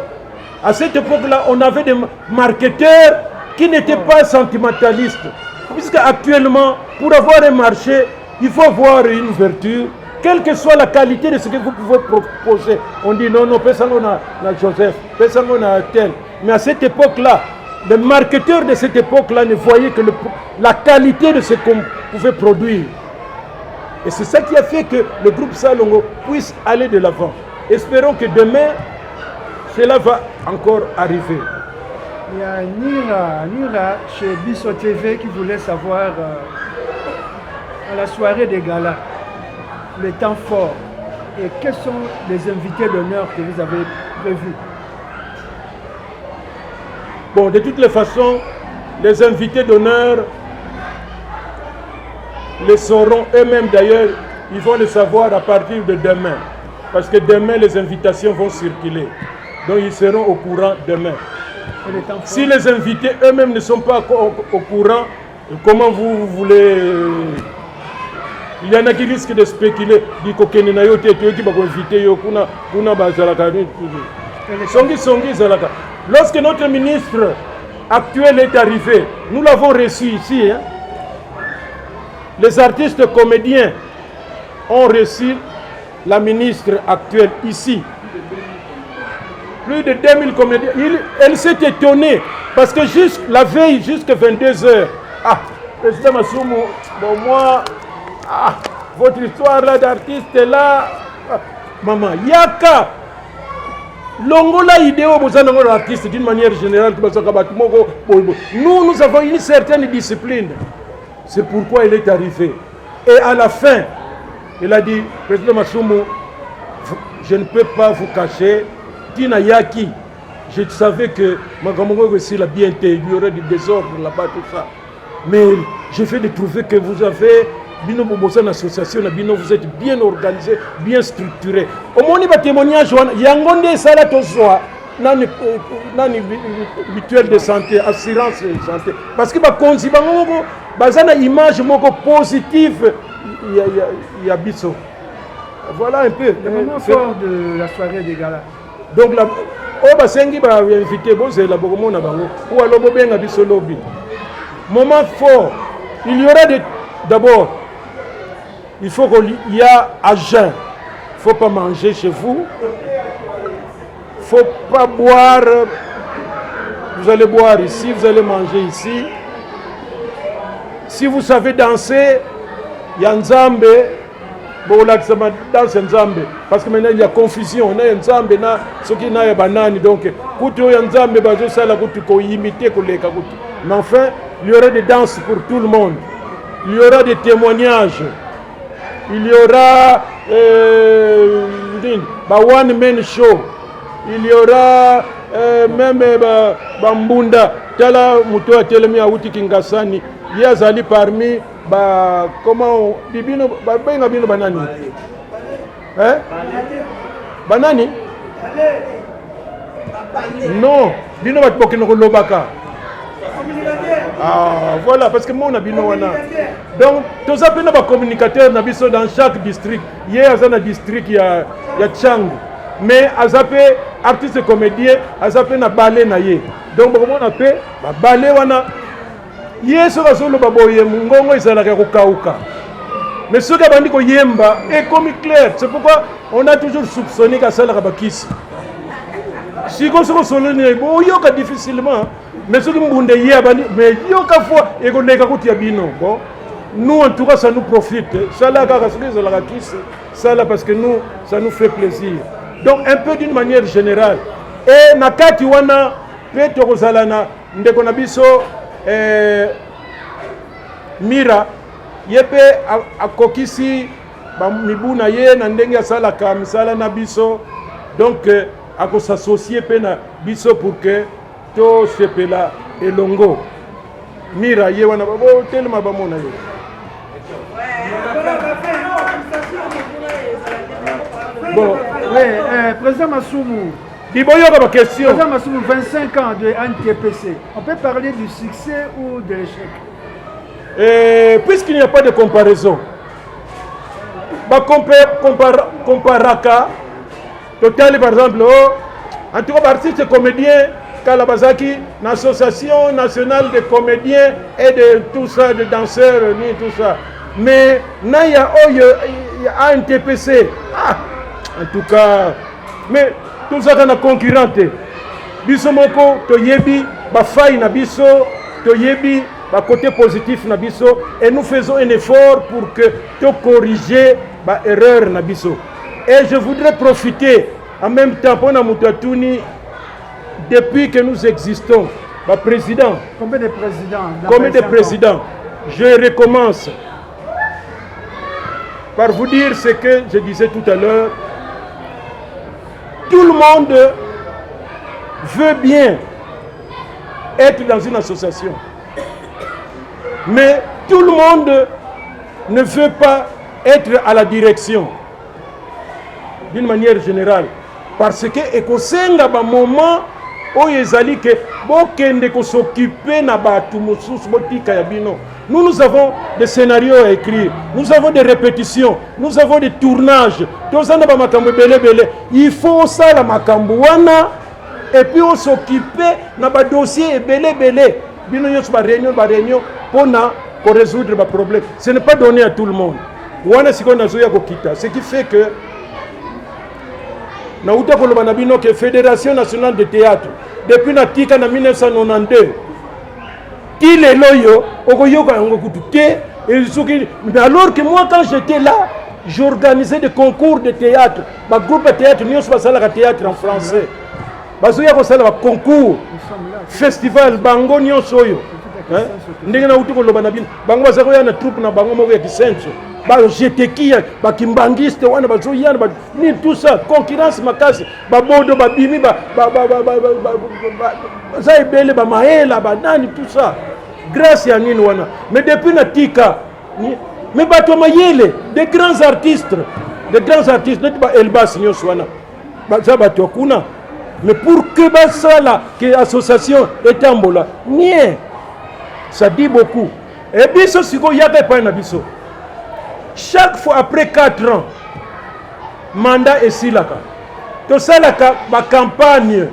À cette époque-là, on avait des marketeurs qui n'étaient pas sentimentalistes. Puisque actuellement, pour avoir un marché, il faut avoir une ouverture, quelle que soit la qualité de ce que vous pouvez proposer. On dit non, personne n'a Joseph, personne n'a tel. Mais à cette époque-là, les marketeurs de cette époque-là ne voyaient que la qualité de ce qu'on pouvait produire. Et c'est ça qui a fait que le groupe Salongo puisse aller de l'avant. Espérons que demain, cela va encore arriver. Il y a Nira chez Bisso TV qui voulait savoir à la soirée des galas, le temps fort, et quels sont les invités d'honneur que vous avez prévus? Bon, de toutes les façons, les invités d'honneur les sauront eux-mêmes d'ailleurs, ils vont le savoir à partir de demain. Parce que demain, les invitations vont circuler. Donc, ils seront au courant demain. Si les invités eux-mêmes ne sont pas au courant, comment vous voulez... Il y en a qui risquent de spéculer. Lorsque notre ministre actuel est arrivé, nous l'avons reçu ici. Hein. Les artistes comédiens ont reçu la ministre actuelle ici. Plus de 2000 comédiens. Elle s'est étonnée parce que juste la veille, jusqu'à 22h, président Massoumou, bon moi, votre histoire là d'artiste est là, maman, yaka. Longola idéo bozana ngolo artiste d'une manière générale, nous avons une certaine discipline. C'est pourquoi il est arrivé. Et à la fin, il a dit, président Massoumou, je ne peux pas vous cacher, Tina Yaki, je savais que Magamongo aussi l'a bien été, il y aurait du désordre là-bas, tout ça. Mais je fais de trouver que vous avez, Bino Bobosan Association, vous êtes bien organisé, bien structuré. Au moins, il y a témoignage, il y a un monde salatoswa, mutuelle de santé, assurance de santé. Parce que il y a une image positive, il y a Bisso. Voilà un peu. Le moment fort de la soirée des galas. Donc, invité, moment fort, il y aura d'abord, il faut qu'il y a à jeun. Il ne faut pas manger chez vous. Il ne faut pas boire. Vous allez boire ici, vous allez manger ici. Si vous savez danser, il y a Nzambe. Danse Nzambe. Parce que maintenant il y a confusion. Il y a Nzambe, ce qui n'a pas banani. Donc, il y a Nzambe, mais enfin, il y aura des danses pour tout le monde. Il y aura des témoignages. Il y aura one-man show. Il y aura même Bambunda. Tala Mutoa Telemi Aouti Kingasani. Yazali parmi comment Bibino Bino Banani. Hein? Banani? Non. Bino Batpokino Lobaka. Voilà, parce que moi on a bino wana. Donc, tous ça peine communicateur dans chaque district. Hier, dans un district, il y a Tchang. Mais Azapé, artiste comédien, Azapé na ballet na ye. Donc, comment on appelle ballet wana. Hier, ce que le baboye, mungongo, il s'est la kauka. Mais ce qui a dit que yemba est comme clair. C'est pourquoi on a toujours soupçonné qu'à ça la rabakis. Si on se solonne, bon, il y a difficilement. Mais ce qui me dit, mais il y a une fois, et qu'on est à bino. Bon, nous en tout cas, ça nous profite. Ça là, ça là, parce que nous, ça nous fait plaisir. Donc, un peu d'une manière générale. Et nakati wana, Petro Rosalana, Ndekonabiso, Mira, yepe a kokisi, mibuna ye, nandenge salaka, misala na biso. Donc, à s'associer pena biso pour que to sepela elongo mira ye wana babo tellement bamona ye. Bon, oui, président Massoumou. Question. Président Massoumou, 25 ans de NTPC. On peut parler du succès ou de l'échec? Puisqu'il n'y a pas de comparaison, comparaka total par exemple, en tout cas, artiste comédien, Kalabazaki, l'association nationale de comédiens et de tout ça, de danseurs, tout ça. Mais il y a un TPC. En tout cas, mais tout ça dans la concurrente. Bisomoko, Toyebi, Bafai Nabiso, Toyebi, côté positif Nabiso, et nous faisons un effort pour que tu corriger l'erreur Nabiso. Et je voudrais profiter en même temps pour Namutatouni, depuis que nous existons, président. Combien de présidents? Combien de présidents? Je recommence par vous dire ce que je disais tout à l'heure. tout le monde veut bien être dans une association. Mais tout le monde ne veut pas être à la direction, d'une manière générale. Parce que ekosenga ba moment oyo ezali ke bokende ko s'occuper na batu mosusu botika ya bino. Nous avons des scénarios à écrire, nous avons des répétitions, nous avons des tournages. Tozana ba makambo belé. Il faut ça la makambo wana et puis on s'occuper na ba dossier belé. Bino yos ba réunion pour résoudre le problème. Ce n'est pas donné à tout le monde. Wana sikona zoya ko kita. Ce qui fait que na uta ko lobana bino que Fédération nationale de théâtre depuis na tika na 1992 qui les loyo okoyoka yango kututé et alors que moi quand j'étais là j'organisais des concours de théâtre ba groupe de théâtre nous pas ça la théâtre en français bazoya ko ça la concours festival bango nyonso yo ndenge na uta ko lobana bino bango bazakoya na troupe na bango moko ya kisenso ba jetekia ba kimbangiste wana bazoyana ba ni tout ça concurrence makasi ba bodo ba bimi ba za ebele ba mahela ba nani tout ça grâce à nini wana mais depuis na tika mais ba to mayele des grands artistes net ba Elbas nyos wana ba za ba to kuna mais pour que ba ça là que association etambola nie ça dit beaucoup et biso siko yaka pa na biso. Chaque fois après 4 ans, mandat est silaka. Tout ça la campagne.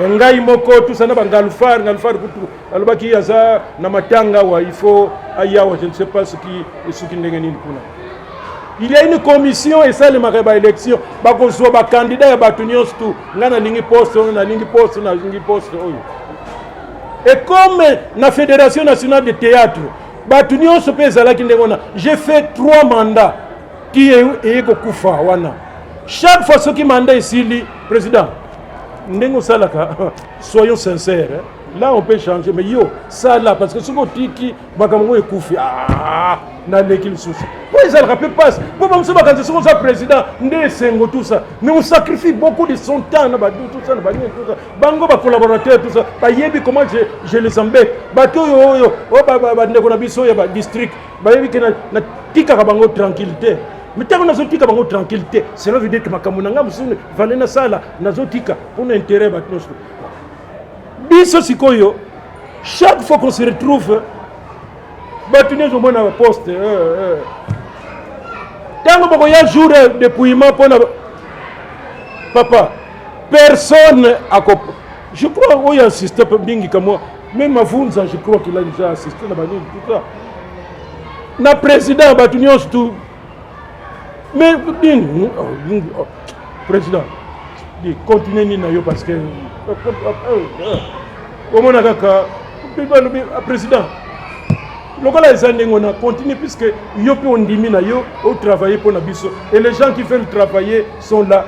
Ngai moko tout ça na bangalufar kutu alobaki yaza na matanga wa il faut ayawa je ne sais pas ce qui ndengeni kuna. Il y a une commission et ça le mareba élection ba ko so ba candidat ya batunions tout ngana lingi poste oyo. Et comme la Fédération nationale de théâtre j'ai fait 3 mandats qui est Kufa wana. Chaque fois ce qui mandat ici, président, soyons sincères. Là on peut changer, mais yo, ça là, parce que ce qui est Koufi, na l'équipe souci. Pourquoi ça ne peut pas? Pourquoi on se bat quand c'est comme président, tout ça. Mais on sacrifie beaucoup de son temps, tout ça, bango ba collaborateur tout ça. Ba yebi comment je les embête. Bato yo, ba biso ya ba district. Ba yebi que na tika bango tranquillité. Mais tant qu'on a zotika bango tranquillité, cela veut dire que makamunanga musune valena sala na zotika pour intérêt ba tous. Biso sikoyo, chaque fois qu'on se retrouve, bâtonniers au moins à la poste. Tant qu'il y a un jour de dépouillement pour papa, personne a compris. Je crois qu'il y a un système bingi comme moi. Même à Vunza, je crois qu'il a déjà assisté à tout ça. Le président bâtonniers tout. Mais président, continuez parce que président on a continué puisque on travaille pour Nabiso et les gens qui veulent travailler sont là.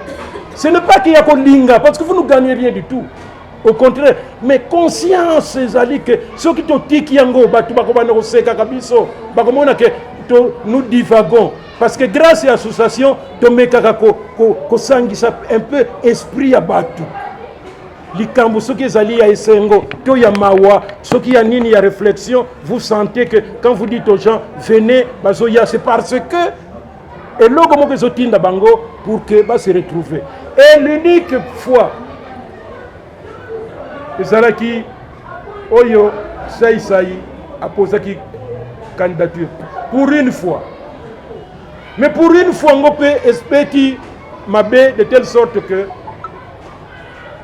Ce n'est pas qu'il y a qu'on linga parce que vous ne gagnez rien du tout. Au contraire, mais conscience que ceux qui ont dit qu'il y a nous divagons. Parce que grâce à l'association, un peu esprit à Batu. Likambo, ceux qui allaient à Essengo, Toyamawa, ceux qui ont une réflexion, vous sentez que quand vous dites aux gens, venez, c'est parce que, et là, comment ils ont bango pour que se retrouver. Et l'unique fois, Zalaki, Oyo, Saïsaï, a posé une candidature. Pour une fois. Mais pour une fois, on peut espérer Mabé de telle sorte que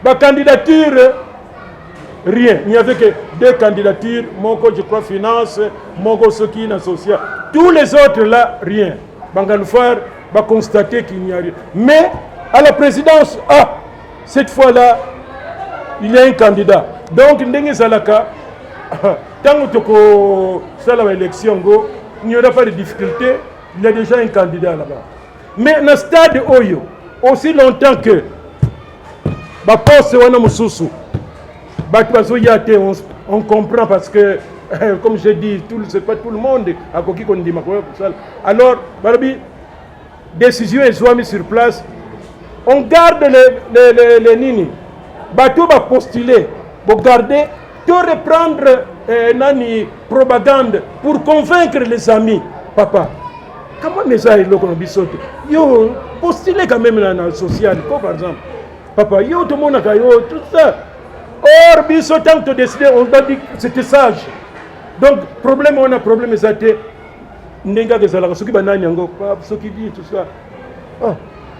ma candidature, rien. Il n'y avait que 2 candidatures, Moko, je crois, finance, Moko, Soki, social. Tous les autres là, rien. Bangaloufar va constater qu'il n'y a rien. Mais à la présidence, cette fois-là, il y a un candidat. Donc, Ndenge Zalaka, tant que ça l'élection, il n'y aura pas de difficulté. Il y a déjà un candidat là-bas. Mais dans le stade Oyo, aussi longtemps que poste on comprend parce que, comme je dis, ce n'est pas tout le monde à qui on dit. Alors, décision est mise sur place. on garde les nini. Bateau va postuler, pour garder, tout reprendre nani propagande pour convaincre les amis. Papa, comment les amis yo postuler quand même dans le social, par exemple. Papa, yo tout le monde a yo tout ça. Or, biso tant que décidé, on va dire que c'était sage. Donc, problème, on a problème, ça a été. Nenga que ça la ce qui banane yango, ce qui dit tout ça. Ah,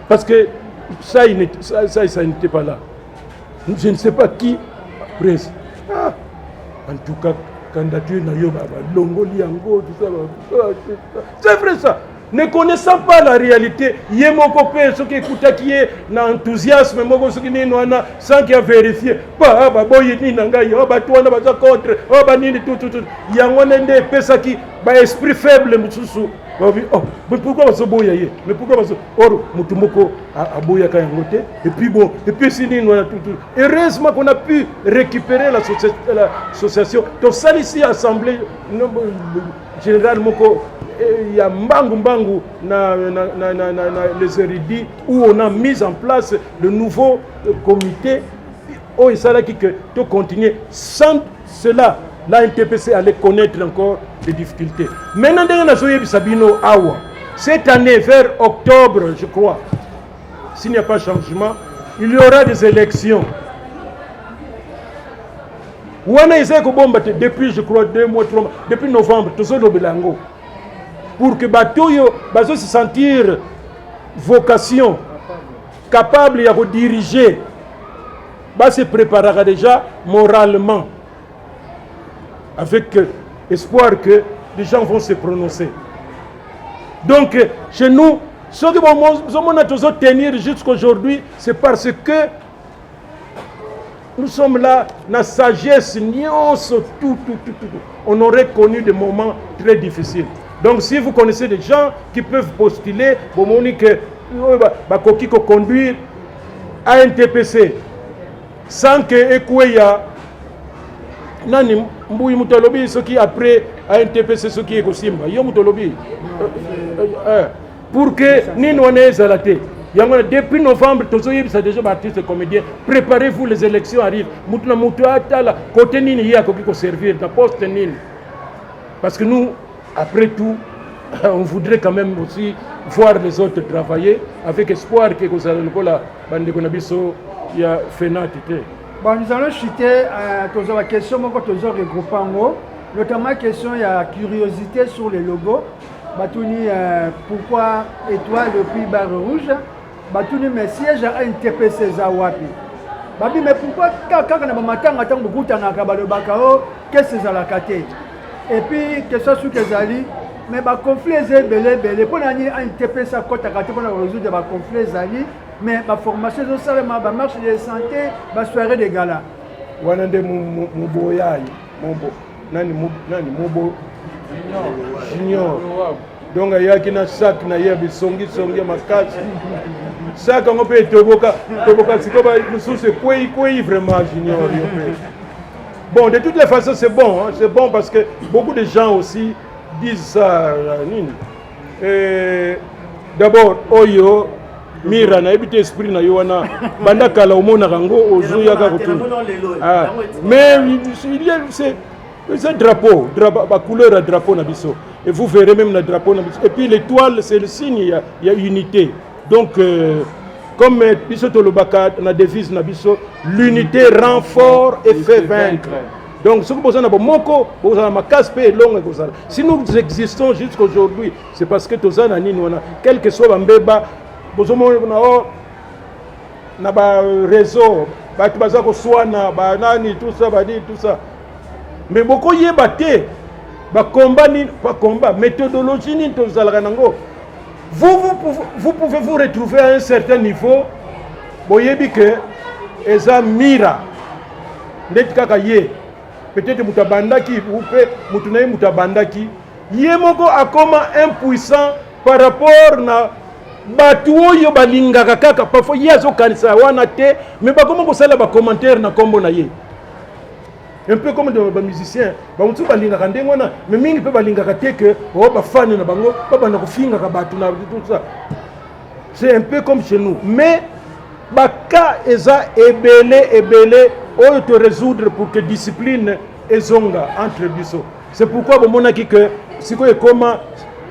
parce que ça n'était pas là. Je ne sais pas qui presse. Ah, en tout cas, candidature na yo longo liango tout ça. C'est vrai ça. Ne connaissant pas la réalité, il y a mon copain, ceux qui écoutent qui est dans l'enthousiasme, sans qu'il y a vérifié. Bah, boy, ni nanga, yo, bah, toi, bah, contre, oh, bah, ni tout. Il y a un des qui, bah, esprit faible, moussou. Oh, mais pourquoi on se boye? Mais pourquoi on se. Or, Moutumoko a boya kayangote. Et puis bon, et puis si nous on tout. Heureusement qu'on a pu récupérer l'association. Donc, ça ici, assemblée, généralement, il y a Mbangu les érudits où on a mis en place le nouveau comité. Oh, et ça là qui que tout continuer. Sans cela, la NTPC allait connaître encore des difficultés. Maintenant, cette année, vers octobre, je crois, s'il n'y a pas de changement, il y aura des élections. On a essayé depuis, je crois, 2 mois, 3 mois, depuis novembre, tout ça, pour que Batoyo se sentir vocation, capable de diriger, se préparera déjà moralement, avec espoir que les gens vont se prononcer. Donc, chez nous, ce que nous avons tenir jusqu'aujourd'hui, c'est parce que nous sommes là, la sagesse, tout. On aurait connu des moments très difficiles. Donc, si vous connaissez des gens qui peuvent postuler, vous montrez que Koki conduire à un TPC sans que Ekouya Nani Mbouy Moutolobi, ce qui après à un TPC, ce qui est Kosimba, Yo Moutolobi. Pour que Nino n'est zalaté. Depuis novembre, tous les déjà artistes comédiens, préparez-vous, les élections arrivent. Moutna Moutoua Tala, côté Nini, il y a Koki servir, dans poste Nini. Parce que nous, après tout, on voudrait quand même aussi voir les autres travailler avec espoir que vous allez la bande de Konabiso, il y a Fenatité. Bon, nous allons chuter à la question, notamment la question, il y a curiosité sur les logos. Batouni, pourquoi étoile depuis barre rouge? Batouni, mais siège à NTPC Zawapi. Babi, mais pourquoi quand on a matin, attend beaucoup de Bakao, qu'est-ce que c'est la caté? Et puis, que ça sur Kezali, mais le conflit est belé. Pour l'année, un TPC à côté, pour résoudre le conflit, mais la formation de salement, la marche de santé, la soirée de gala. Wanande Mouboyaï, Nani Moubo Junior. Donc, il y a qui n'a sac, il y a des songi, ma casse. Ça, quand on peut être Toboka, c'est comme nous, c'est quoi vraiment Junior. Bon, de toutes les façons, c'est bon. Hein? C'est bon parce que beaucoup de gens aussi disent ça. D'abord, Oyo, Mira, na habité esprit na Yoana, Bandakala, Omona Rango, Ozuya Garotu. Mais il y a c'est drapeau, la couleur à drapeau Nabiso. Et vous verrez même le drapeau Nabiso. Et puis l'étoile, c'est le signe, il y a unité. Donc, comme Biso Tolobaka, la devise Nabiso, l'unité rend fort et fait vaincre. Donc, ce que vous avez moko, vous avez ma casse et longue. Si nous existons jusqu'à aujourd'hui, c'est parce que tous les années, quel que soit le mbeba, vous avez un réseau, tout ça. Mais beaucoup y est batté, pas combat, méthodologie, vous pouvez vous retrouver à un certain niveau, vous voyez que Eza Mira, peut-être Moutabandaki, ou peut-être Moutabandaki, Yemoko a comme impuissant par rapport à Batuo yo balinga kaka, parfois il y a zo kanisa wana te, mais ba comment ça ba commentaire na kombo na ye. Un peu comme des musiciens, ba mutu balinga kande ngona, mais mingi pe balinga kate que ba fan na bango, ba na kofinga ka batu na tout ça. C'est un peu comme chez nous, mais baka eza ebele oyo to résoudre pour que discipline ezonga entre biso. C'est pourquoi bomonaki que sikoyo ekoma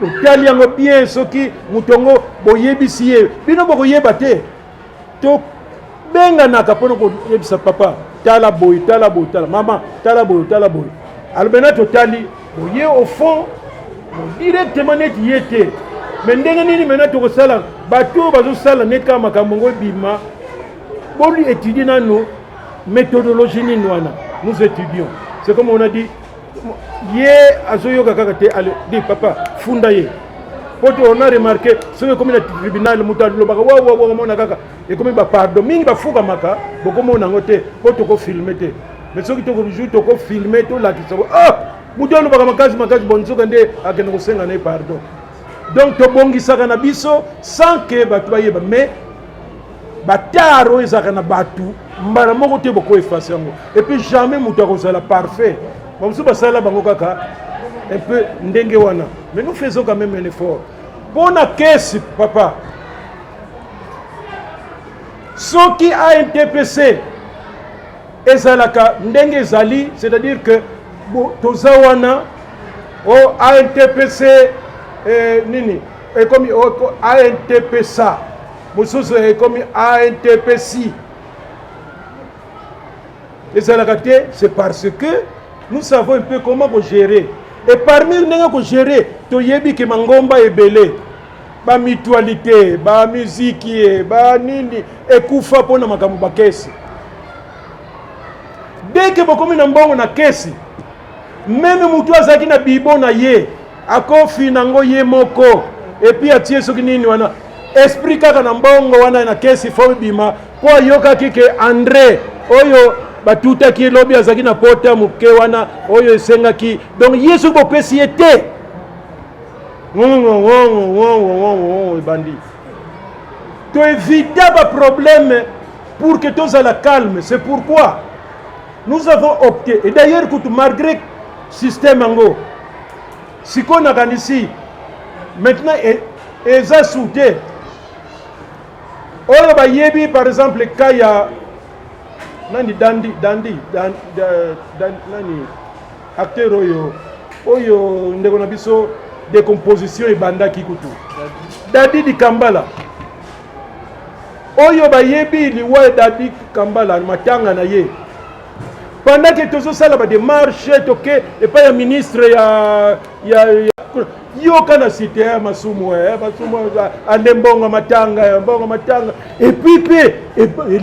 otali yango bien soki mutongo boyebisi ye bino bokoyeba te to benganaka mpona koyebisa papa tala boye tala mama tala boye alors maintenant totali boye au fond directement neti ye te mais ndenge nini maintenant tokosala bato bazosala neti kaka makambo ngo ebima boli étudie nano méthodologie nini wana nous étudions. C'est comme on a dit ye azoyoka kaka te allez dis papa funda ye poto on a remarqué soki comme le tribunal mutu alobaka wa mona kaka ekomi bapardon mingi bafukamaka bokomona yango te po tokofilme te mais soki tokojour tokofilme tolakisa mutu alobaka makasi boni soki nde akende kosenga na ye pardon. Donc tobongisaka na biso sans que bato bayeba mais bataro ezalaka na bato mbala moko te bokoefase yango et puis jamais mutu akozala parfait bamosusu basala bango kaka un peu ndenge wana. Mais nous faisons quand même un effort. Bon à caisse, papa. Ce qui a un TPC, ezalaka ndenge zali, c'est-à-dire que tozawana o a un TPC nini et comme a un TPC mususu et comme a un TPC. Ezalaka te, c'est parce que nous savons un peu comment gérer. Et parmi les gens qui gèrent, tu yebi que mangomba est belé, ba mutualité, ba musique, ba nini, et kufa pona makamu ba kesi. Dès que beaucoup de gens na kesi, même mutu azaki na bibo na ye, akofi nango ye moko, et puis atie soki nini wana, esprit kaka na mbongo wana na kesi fo bima, kwa yoka kike André, oyo batuta ki lobi azaki na pota muke wana oyo esengaki donc yesu bopesi ete bandi to éviter ba problème pour que tous à la calme. C'est pourquoi nous avons opté et d'ailleurs malgré système ango si qu'on a ici maintenant eza soudé oyo ba yebi par exemple kaya nani dandi nani acteur oyo ndeko na biso décomposition ebandaki kutu Dadi di Kambala oyo bayebi liwa Dadi Kambala matanga na ye pendant que tozo sala ba démarche toke et pas ya ministre ya yo kana cité masumu andembonga matanga et puis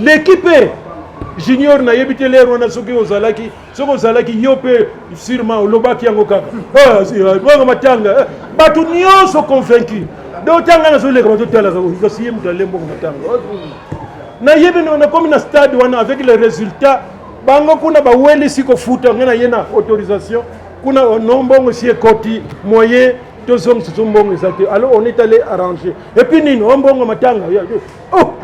l'équipe junior na yebite lero na soki ozalaki yo pe sûrement olobaki yango kaka bongo matanga batu nyonso convaincu do tanga na zoleka bato tala za kasi mutu alembo matanga na yebi na komi na stade wana avec les résultats bango kuna ba weli siko futa ngena yena autorisation kuna nombongo si ekoti moyen tozong tsombongo ezate alors on est allé arranger et puis nino mbongo matanga oh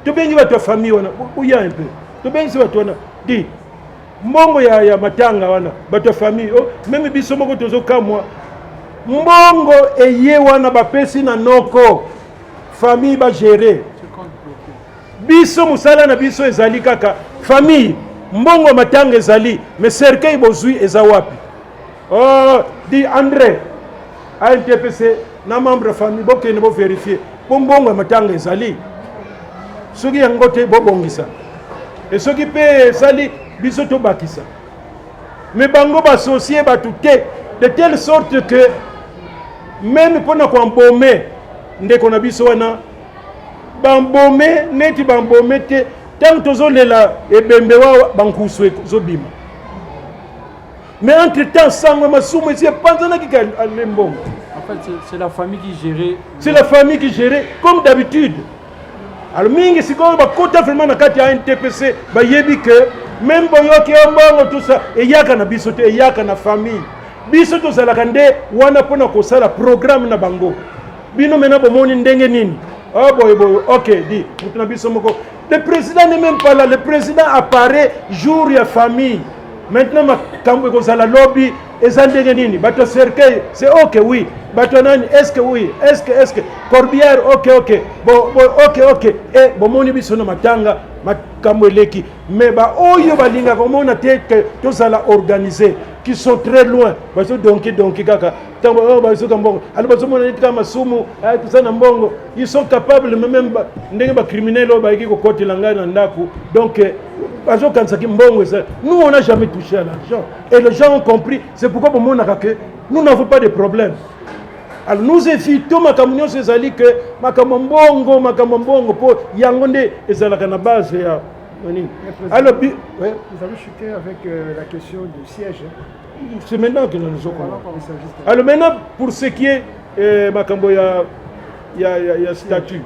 tu bengi bato famille wana uya un peu tu bengi bato wana di mbongo ya matanga wana bato famille oh même biso moko tozo kamwa mbongo eye wana bapesi na noko famille ba gérer biso musala na biso ezali kaka famille mbongo matanga ezali mais cercueil bozui eza wapi oh di André a NTPC na membre famille bokene bo vérifier mbongo matanga ezali soki yango te bobongisa et soki pe sali biso to bakisa mais bango associé batu te de telle sorte que même pona ko embaumer ndeko na biso wana bambome neti bambome te tant tozolela ebembe wa bankuswe zobima mais entre temps sango masumu c'est panzana ki alembongo en fait c'est la famille qui gérait comme d'habitude. Alors mingi sikoyo bakota vraiment na kati ya NTPC bayebi que même boyoki mbongo tout ça eyaka na biso te eyaka na famille biso to zalaka nde wana pona ko sala programme na bango bino mena bomoni ndenge nini boy OK dit mutuna biso moko le président n'est même pas là le président apparaît jour ya famille maintenant ma kambo ko sala lobby ezandenge nini bato cercueil c'est ok oui bato nani est-ce que oui est-ce que corbière ok ok et bomoni biso na matanga makambo eleki mais ba oyo balinga komona te que tozala organisé qui sont très loin baso donki kaka tango oh baso kambongo ali baso mona nika masumu tout ça na mbongo ils sont capables même ndenge ba criminel ba yiki ko koti langa na ndaku donc baso kansaki mbongo ça nous on n'a jamais touché à l'argent et les gens ont compris c'est pourquoi pour mona que nous n'avons pas de problème. Alors nous évitons makambo sezali que makambo mbongo po yangonde ezalaka na base ya nini. Alors oui, vous avez chuté avec la question du siège. C'est maintenant que nous nous occupons. Alors maintenant pour ce qui est makambo ya statut.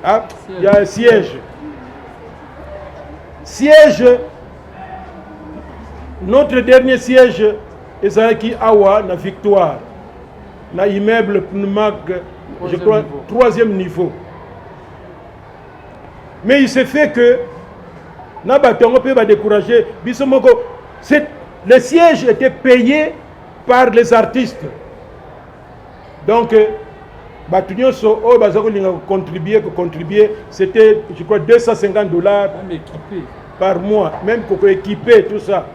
Ah, il y a siège. Siège, notre dernier siège ezalaki awa na Victoire. Na immeuble Pneumac, je crois, 3e niveau. Mais il s'est fait que na batongo peut va décourager. Le siège était payé par les artistes. Donc, Batunyoso, oh, contribuer, c'était, je crois, $250 par mois, même pour équiper tout ça.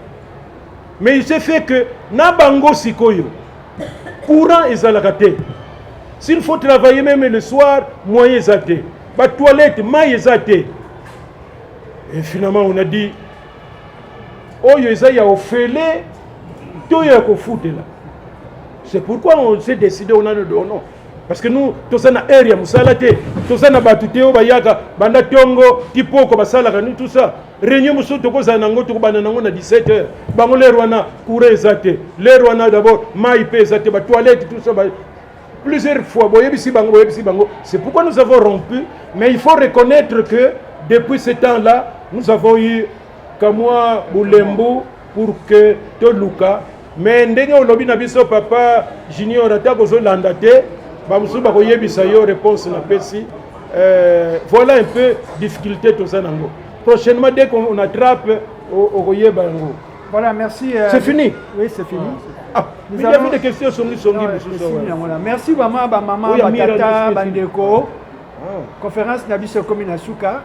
Mais il s'est fait que na bango sikoyo. Courant est à la raté. S'il faut travailler même le soir, moyen est à té. La toilette, maille est à té. Et finalement, on a dit, oh, il y a offert, tout y a foutu là. C'est pourquoi on s'est décidé, on a le non. Parce que nous, tout ça na area, musalate, tout ça na batuteo bayaka, banda tongo, tipoko basalaka, nous tout ça. Réunion muso toko zanango toko bananango na 17h. Bango les rwana couré zate. Les rwana d'abord maïpe zate, ba toilette tout ça plusieurs fois boyebisi bango. C'est pourquoi nous avons rompu, mais il faut reconnaître que depuis ce temps-là, nous avons eu Kamwa Boulembo pour que Toluka mais ndenge olobi na biso papa Junior atako zo landate bamusu ba koyebisa yo réponse na pesi voilà un peu difficulté tout ça nango. Prochainement, dès qu'on attrape, au Royer Bango. Voilà, merci. C'est fini. Oui, c'est fini. Ah, il y avait des questions sur merci, maman, Batata, Bandeko. Conférence Nabiso Kominasuka.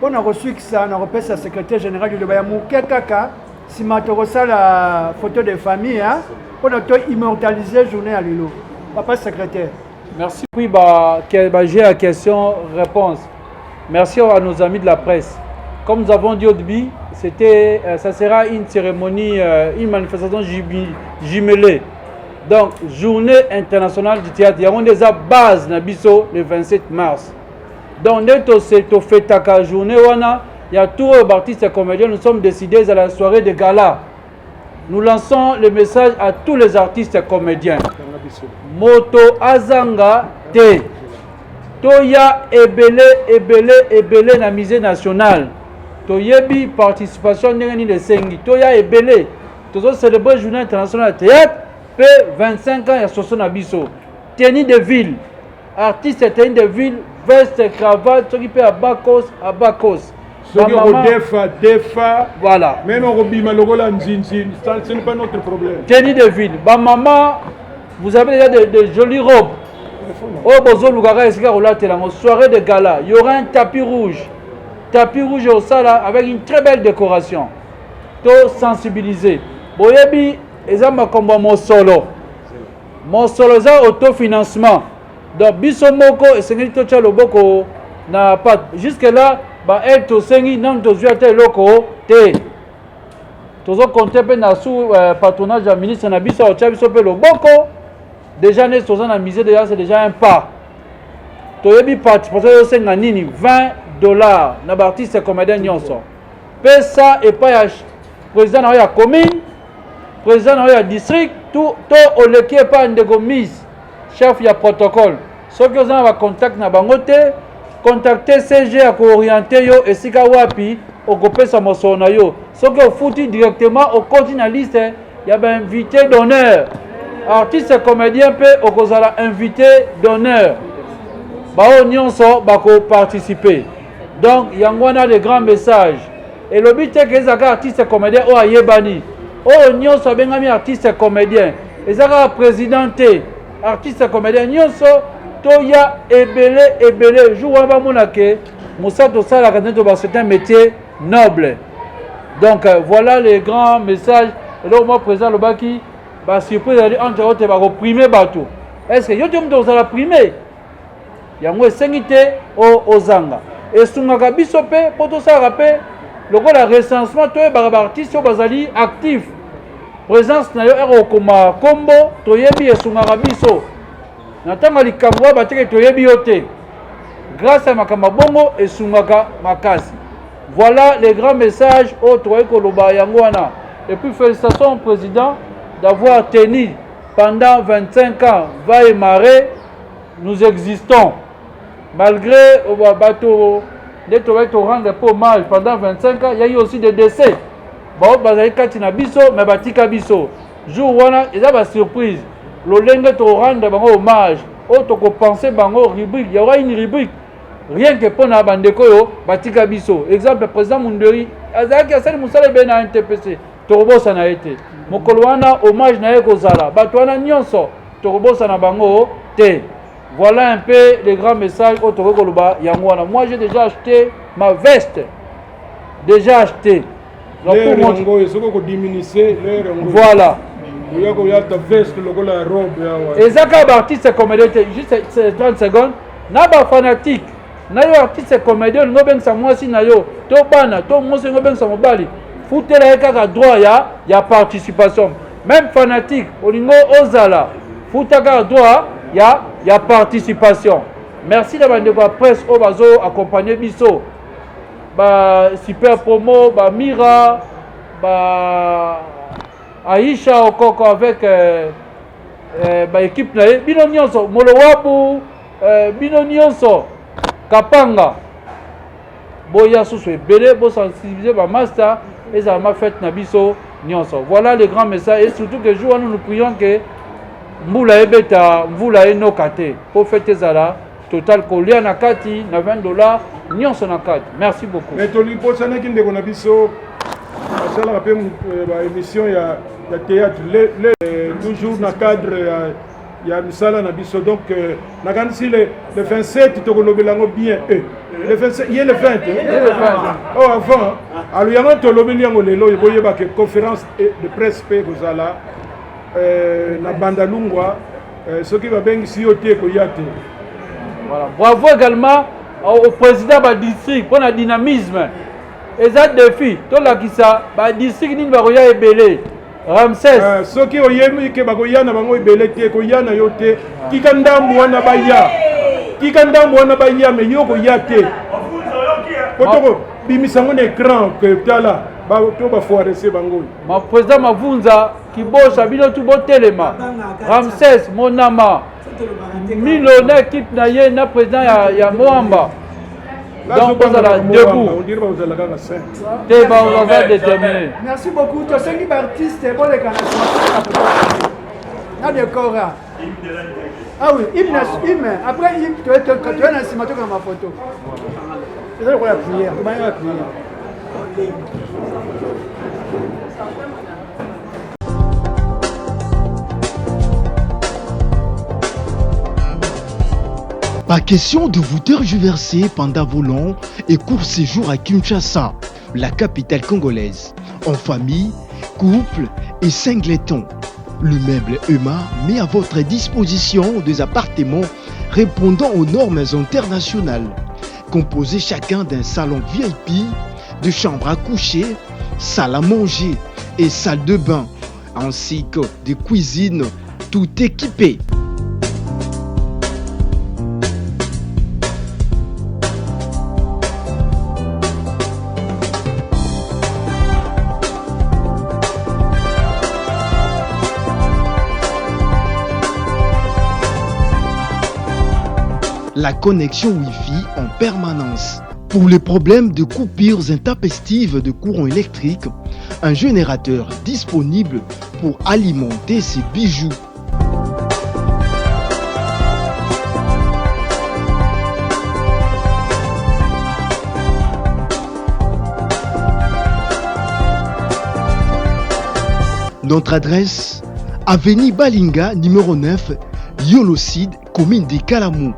On a reçu que ça, on a repéré sa secrétaire générale du Bayamou, Kaka, si Matorosa la photo de famille, on a immortalisé journée à Lilo. Papa secrétaire. Merci. Oui, j'ai la question-réponse. Merci à nos amis de la presse. Comme nous avons dit au début, ça sera une cérémonie, une manifestation jumelée. Donc, journée internationale du théâtre. Il y a déjà base Nabiso le 27 mars. Donc, c'est au fait la journée, il y a tous les artistes et comédiens. Nous sommes décidés à la soirée de gala. Nous lançons le message à tous les artistes et comédiens. Moto Azanga T. Toya ebele na musée national. Toyebi participation n'engani de sengi. Toya ebele. Tozo célébrer journée internationale de théâtre. P 25 ans ya soso na biso. Tenue de ville. Artiste tenue de ville. Veste, cravate. Soki pe abakos. Soki defa. Voilà. Même on robima logola nzinzi. Ce n'est pas notre problème. Tenue de ville. Ba maman, vous avez déjà de jolies robes. Au Bozo Lugara et soirée de gala, il y aura un tapis rouge au sala avec une très belle décoration. Tout sensibilisé. Boyebi, ezama kombo mon solo, ça autofinancement. Donc bisomoko et sengi to chalo boko na pas. Jusque là, ba el to sengi nam to zuate loko te. Tozo compter pe na sous patronage du ministre na biso o chabiso pe loboko. Déjà, nous sommes misé déjà, c'est déjà un pas. Tu as vu participation de 20 $. Nos artistes et comédiens nyonso. Paye ça et pas président de la commune, président de la district, tout au lequel est pas de mise, chef de protocole. Ceux qui ont un contact na bangote, contacter CG à orienter yo et si kawapi au groupe sa mosona yo. Ceux qui ont foutu directement au continentaliste, il y a un invité d'honneur. Artistes et comédiens peuvent au invité d'honneur. Bao nyonso bako participer. Donc il y a des grands messages. Et le but est que les artistes et comédiens ont yebani. oyo nyonso abengami artiste comédien eza kaka président te artiste comédien nyonso toya ebele jour wana bamona ke mosala tosalaka nde toba c'est un métier noble. Donc voilà les grands messages. Alors moi président lobaki ba surprise ali entre autres ba reprimer bato. Est-ce que yo te mto za la primer? Yango esengi te ozanga. Esungaka biso pe po tosala pe lokola recensement to ba artiste yo bazali actif. Présence na yo ekokoma kombo toyebi esungaka biso. Natanga likambo bateke toyebi yo te. Grâce à makambo bongo esungaka makasi. Voilà les grands messages au Koloba Yangwana. Et puis félicitations au président d'avoir tenu pendant 25 ans, va et marée, nous existons. Malgré bateau, les rendre pour mal pendant 25 ans, il y a eu aussi des décès. Bon, bazali katina biso, mais batika biso. Jour wana, il y a une surprise. L'olenge to rendre bango hommage. Autre que penser bango rubrique, il y aura une rubrique. Rien que pour na bandeko yo batika biso. Exemple président Munderi, azaki asali musala be na NTPC. Torobosa na été. Mokolo wana hommage na yeko zala. Bato wana nyonso torobosa na bango te. Voilà un peu les grands messages au Koloba Yangwana. Moi j'ai déjà acheté ma veste. Déjà acheté. Donc pour voilà. Et ça quand artiste comédien juste 30 secondes. Na ba fanatique. Na yo artiste comédien ngo bengisa mwasi na yo. To bana, to mwasi ngo bengisa mobali. Foutez la kaka droit ya participation. Même fanatique, olingo ozala. Foutez kaka droit ya participation. Merci d'avoir de la presse au bazo accompagné biso. Ba super promo, ba Mira, ba Aisha Okoko avec ba équipe na bino nyonso Molowabu bino nyonso Kapanga. Boya susu ebele bo sensibiliser ba master et ça m'a fait nabiso nyonso. Voilà les grands messages et surtout que jour nous prions que mbula ebeta mvula enokate pour fêter zala total kolia na kati na $20 nyonso na kati. Merci beaucoup. Mais toli posana kinde ko nabiso asala pe ba émission ya théâtre toujours na cadre ya misala na biso donc nakanisi le 27 to kolobelango bien le 27 il est le 20 oh avant alors yango to lobeli yango lelo boyeba que conférence de presse pe kozala na bandalungwa ce qui va bien si yote ko yate. Voilà, bravo également au président du district pour le dynamisme. Et ça défi to la kisa ba district ni ba roya ebele Ramsès ce qui oyemi ke ba koya na bango ebele te ko yana yote kikandambu wana baya me yoko yate potoko bimisango na écran que tala ba to ba foireser bango ma président Mavunza Kibosha bino tu botelema Ramsès Monama Milona équipe na ye na président ya Moamba. Donc vous allez debout. On dirait que vous allez gagner 5. On va déterminer. Merci beaucoup. Tu as 5 artistes et bon les gars. Na décor. Ah oui, hymne. Après hymne, tu es un cinémato comme ma photo. C'est ça la prière. Tu vas la prière. Pas question de vous tergiverser pendant vos longs et courts séjours à Kinshasa, la capitale congolaise. En famille, couple et singleton. Le meuble EMA met à votre disposition des appartements répondant aux normes internationales. Composés chacun d'un salon VIP, de chambres à coucher, salle à manger et salle de bain, ainsi que de cuisines tout équipées. La connexion Wi-Fi en permanence. Pour les problèmes de coupures intempestives de courant électrique, un générateur disponible pour alimenter ces bijoux. Notre adresse, avenue Balinga, numéro 9, Yolocide, commune de Kalamou.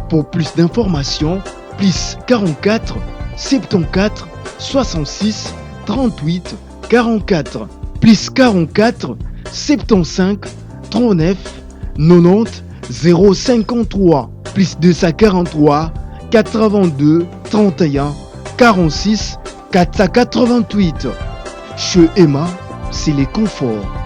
Pour plus d'informations, plus 44 74 66 38 44, plus 44 75 39 90 053, plus 243 82 31 46 488. Chez Emma, c'est les conforts.